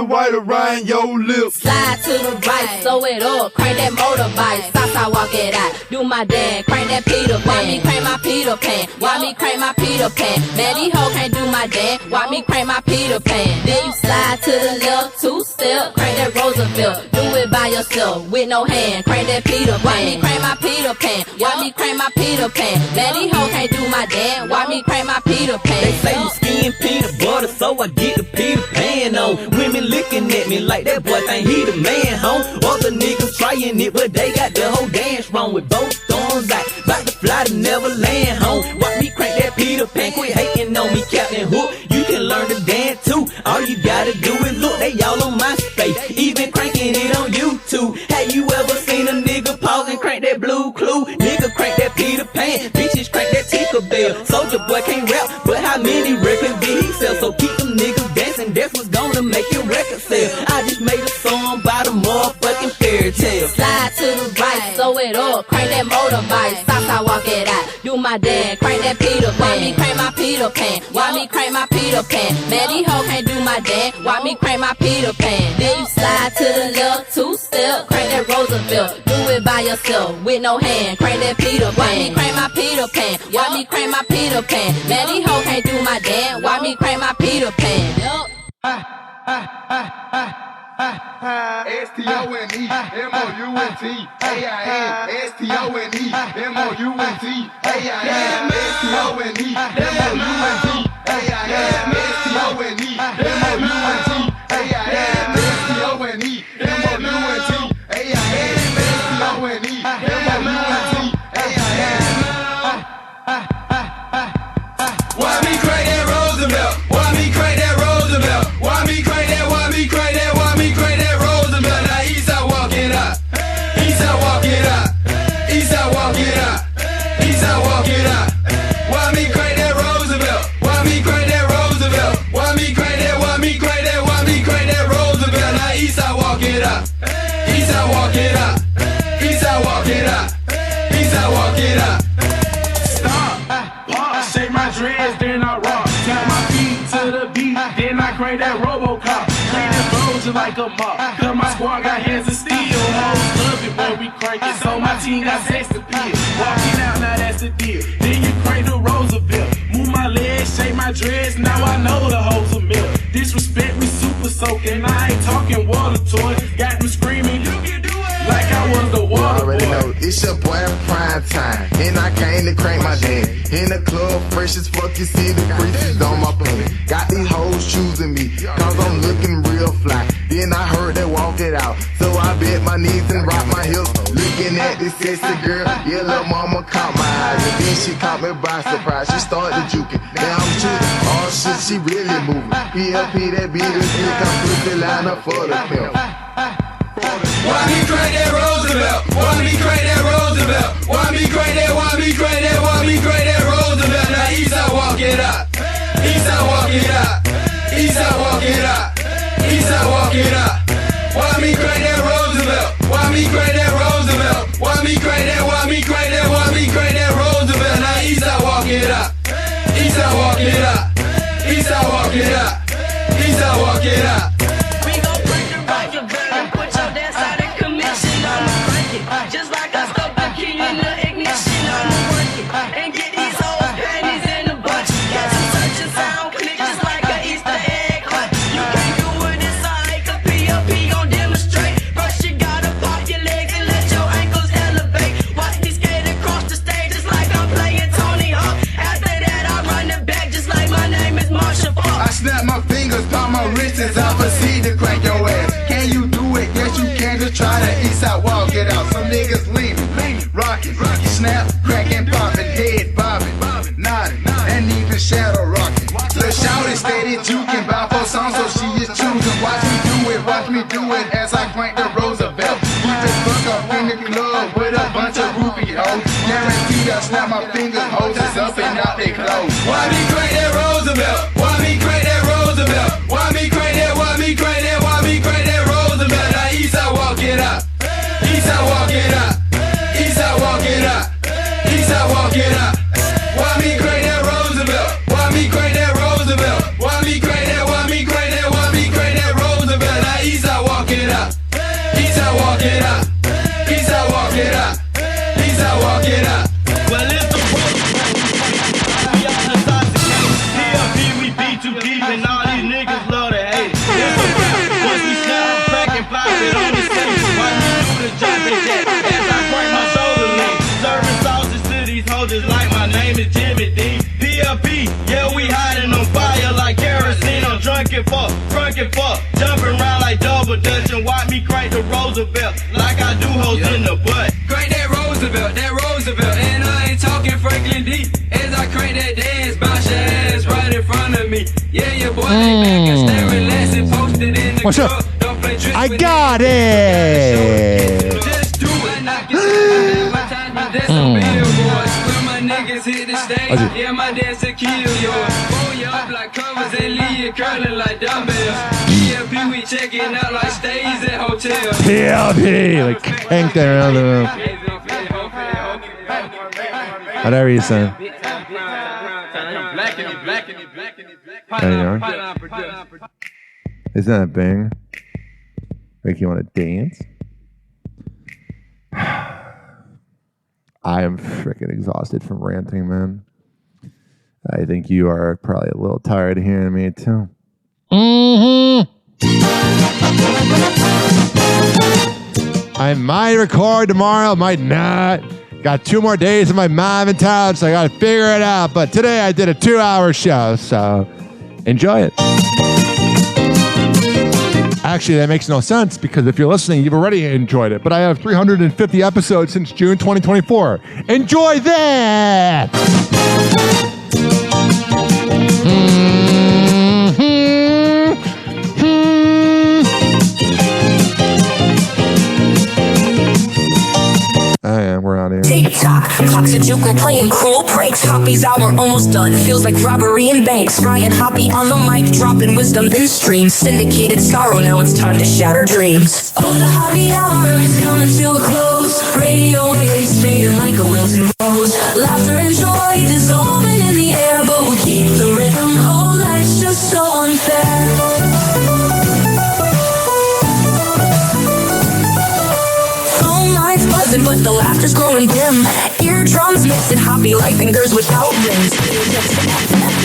white around your lips. Slide to the right, sew it up, crank that motorbike. Stop, walk it out, do my dance, crank that Peter Pan. Why me crank my Peter Pan? Why me crank my Peter Pan? Man, these hoes can't do my dance. Why me crank my Peter Pan? Then you slide to the left, 2-step, crank that Roosevelt. Do it by yourself, with no hand, crank that Peter Pan. Why me crank my Peter Pan? Why me crank my Peter Pan? Man, these hoes can't do my dance. Why me crank my Peter Pan? They say my skin peanut butter, so I get the Peter Pan on. Women looking at me like that boy think he the man, home. Other niggas trying it, but they got the whole dance wrong with both thumbs out. About to fly to Neverland, home. Watch me crank that Peter Pan, quit hating on me, Captain Hook. You can learn to dance too. All you gotta do is look, they all on my face. Even cranking it on YouTube. Have you ever seen a nigga pause and crank that Blue Clue? Nigga crank that Peter Pan, bitches crank that Tinkerbell. Soulja Boy can't rap, but how many records did he sell? So keep them niggas dancing, that's what's gonna make your record sell. I just made a song by the motherfucking fairy tale. Slide to the right, sew it up, crank that motorbike. Stop, walk it out, do my dance, crank that Peter Pan. Why me crank my Peter Pan? Why me crank my Peter Pan? Man, these hoes can't do my dance. Why me crank my Peter Pan? Then you slide to the left, 2-step, crank that Roosevelt. Do it by yourself, with no hand, crank that Peter Pan. Why me crank my Peter Pan? Why me crank my Peter Pan? Man, these hoes can't do my dance. Why me crank my Peter Pan? S-T-O-N-E-M-O-U-N-T A-I-N S-T-O-N-E-M-O-U-N-T A-I-N S-T-O-N-E-M-O-U-N-T A-I-N S-T-O-N-E-M-O-U-N-T A-I-N S-T-O-N-E-M-O-U-N-T A-I-N S-T-O-N-E-M-O-U-N-T A-I-N Why me crank that Roosevelt? Why me crank that Roosevelt? Why me crank that? Why me crank that? Why me crank that Roosevelt? Now Eastside walk it out. Eastside walk it out. Eastside walk it out. Eastside walk it out. Why me crank that Roosevelt? Why me crank that Roosevelt? Why me crank that? Why me crank that? Why me crank that Roosevelt? Now Eastside walk it out. Eastside walk it out. Eastside walk it out. Eastside walk it out. Stop, pop, shake my dreads, then I rock. Tap my feet to the beat, then I crank that RoboCop. Cleaning flows just like a mop. Cause my squad got hands of steel. Hoes love it when we crank it, so my team got sex appeal. Walking out, now that's the deal. Then you crank the Roosevelt. Move my legs, shake my dreads, now I know the hoes are milk. Disrespect, we super soaking. I ain't talking water toys. Got them screaming, you can do it. Like I was the water boy. Know, it's your boy prime time, and I came to crank my dance. In the club, fresh as fuck, you see the creases on my pants. Got these hoes choosing me, cause I'm looking real fly. Then I heard they walk it out, so I bent my knees and rock my hips. Looking at this sexy girl, yeah, little mama caught my eyes. And then she caught me by surprise, she started juking. Now I'm choosing all shit she really moving. PLP, that beat is sick. I put the line up for the pimp. Why me crank that Roosevelt? Why me crank that Roosevelt? Why me crank that? Why me crank that? Why me crank that Roosevelt? Now Eastside walk it out. Eastside walk it out. Eastside walk it out. Eastside walk it out. Why me crank that Roosevelt? Why me crank that Roosevelt? Why me crank that? Why me crank that? Why me crank that Roosevelt? Now Eastside walk it out. Eastside walk it out. Eastside walk it out. Eastside walk it out. We gon' break the Roosevelt and put your dance out in commission. I'ma break it, just like I stuck the key in the ignition. I'ma work it and get these old panties in a bunch. Got some touch and sound click just like an Easter egg hunt. You can't do it inside, cause PLP gon' demonstrate. First you gotta pop your legs and let your ankles elevate. Watch me skate across the stage just like I'm playing Tony Hawk. After that I run it back just like my name is Marsha Park. I snap my fingers, pop my wrists as I proceed to crank your ass. Can you do it? Yes, you can. Just try the Eastside walk it out. Some niggas leaning, rocking, snap, cracking, popping, head bobbing, nodding, and even shadow rocking. The shout is steady, juking, by 4 songs, so she is choosing. Watch me do it as I crank the Roosevelt. We just fuck up in the club with a bunch of groupie hoes. Guaranteed I snap my fingers, hoses up and out they clothes. Why me crank that Roosevelt? Why me crank that Roosevelt? Why me crank that? Why me crank that? Why me crank that Roosevelt? Now Eastside walk it out. Eastside walk it out. Eastside walk it out. Eastside walk it out. Why me crank that Roosevelt? Why me crank that Roosevelt? Why me crank that? Why me crank that? Why me crank that Roosevelt? Now Eastside walk it out. Eastside walk it out. Eastside walk it out. Eastside walk it out. Well, it's the we all intoxicated. PLP, we beat too deep, and all these niggas love to hate it. It's a rap. Once we snap, crack and pop it on the stage. Watch me do the jumping jack as I crank my shoulder lean. Serving sauces to these hoes just like my name is Jimmy D. PLP, yeah, we hiding on fire like kerosene. I'm drunk and fuck, jumping around like double dutch and watch me crank the Roosevelt like I do hoes in the butt. Crank that Roosevelt, and I ain't talking Franklin D. As I crank that dance, bounce your ass right in front of me. Yeah, your boy lay back and stay relaxed and posted in the What's up? club. Don't play tricks I with got niggas. it. Just do it, knock it down. Every time you dance on billboards, when my niggas hit the stage, yeah, my dance will kill yours. Pull you up like covers and leave you curling like dumbbells. PLP, we checking out like stays at hotels. PLP, like crank that around the room. Whatever you say. There you are. Isn't that a bang? Make you want to dance? I am freaking exhausted from ranting, man. I think you are probably a little tired of hearing me too. I might record tomorrow, might not. Got 2 more days of my mom in town, so I got to figure it out. But today I did a 2-hour show, so enjoy it. Actually, that makes no sense because if you're listening, you've already enjoyed it. But I have 350 episodes since June 2024. Enjoy that! We're out here. TikTok, clocks are juking, playing cruel pranks. Hoppy's hour almost done. Feels like robbery in banks. Ryan Hoppy on the mic, dropping wisdom in streams. Syndicated sorrow, now it's time to shatter dreams. Oh, the Hoppy hour is coming to a close. Radio waves fading like a wilting rose. Laughter and joy dissolving in the air, but we keep the rhythm. Oh, life's just so unfair. But the laughter's growing dim. Eardrums mixing Hoppy like fingers without rings.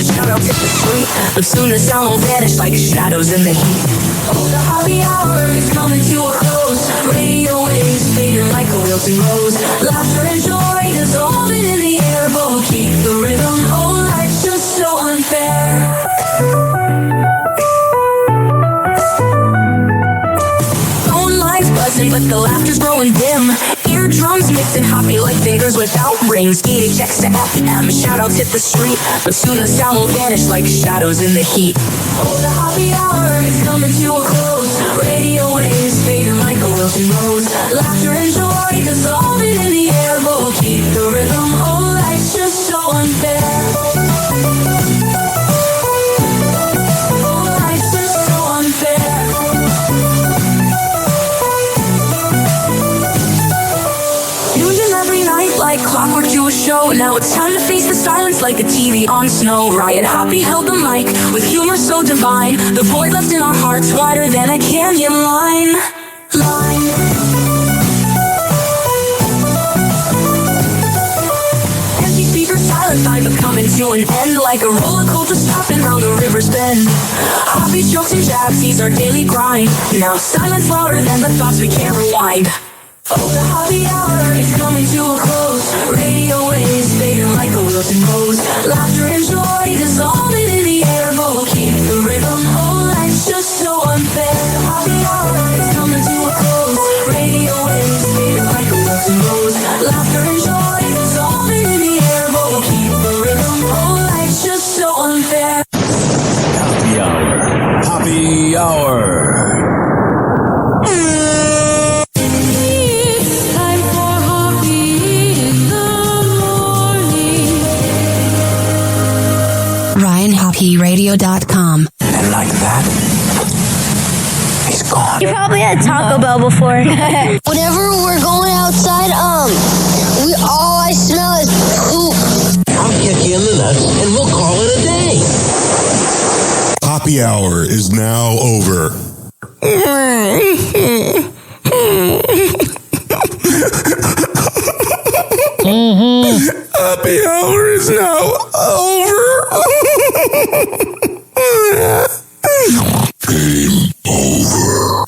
Shout out to the street, but soon the sound will vanish like shadows in the heat. Oh, the Hoppy hour is coming to a close. Radio waves fading like a wilting rose. Laughter and joy dissolving in the air, but we'll keep the rhythm. Oh, life's just so unfair. Phone lines buzzing, but the laughter's growing dim. drums mixing hoppy like fingers without rings. EHX to FM, shout-outs hit the street, but soon the sound will vanish like shadows in the heat. Oh, the happy hour is coming to a close. Radio waves fading like a wilting rose. Laughter and joy dissolving in the air, but we'll keep the rhythm. Oh, life's just so unfair. Like clockwork to a show. Now it's time to face the silence like a TV on snow. Ryan Hoppe held the mic with humor so divine. The void left in our hearts wider than a canyon line. Empty speakers, silent time but coming to an end. Like a roller coaster stopping round the river's bend. Hoppe jokes and jabs, he's our daily grind. Now silence louder than the thoughts we can't rewind. Oh, the happy hour is coming to a close. Radio waves fading like a wilting rose. Laughter and joy dissolving in the air, but we'll keep the rhythm. Oh, life's just so unfair. The happy hour is coming to a close. Radio waves fading like a wilting rose. Laughter and joy dissolving in the air, but we'll keep the rhythm. Oh, life's just so unfair. Happy hour. Happy hour. RyanHoppeRadio.com. And like that, he's gone. You probably had Taco Bell before. Whenever we're going outside, all I smell is poop. I'll kick you in the nuts and we'll call it a day. Happy hour is now over. Happy hour is now over. Game over.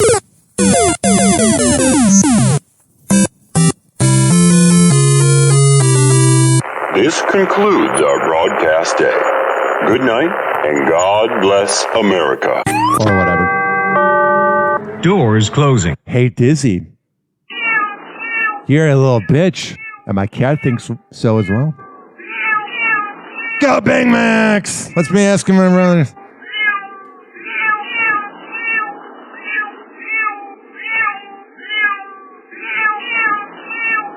This concludes our broadcast day. Good night, and God bless America. Or whatever. Doors closing. Hey, Dizzy. You're a little bitch. And my cat thinks so as well. Go, Bang Max! Let's be asking my brothers.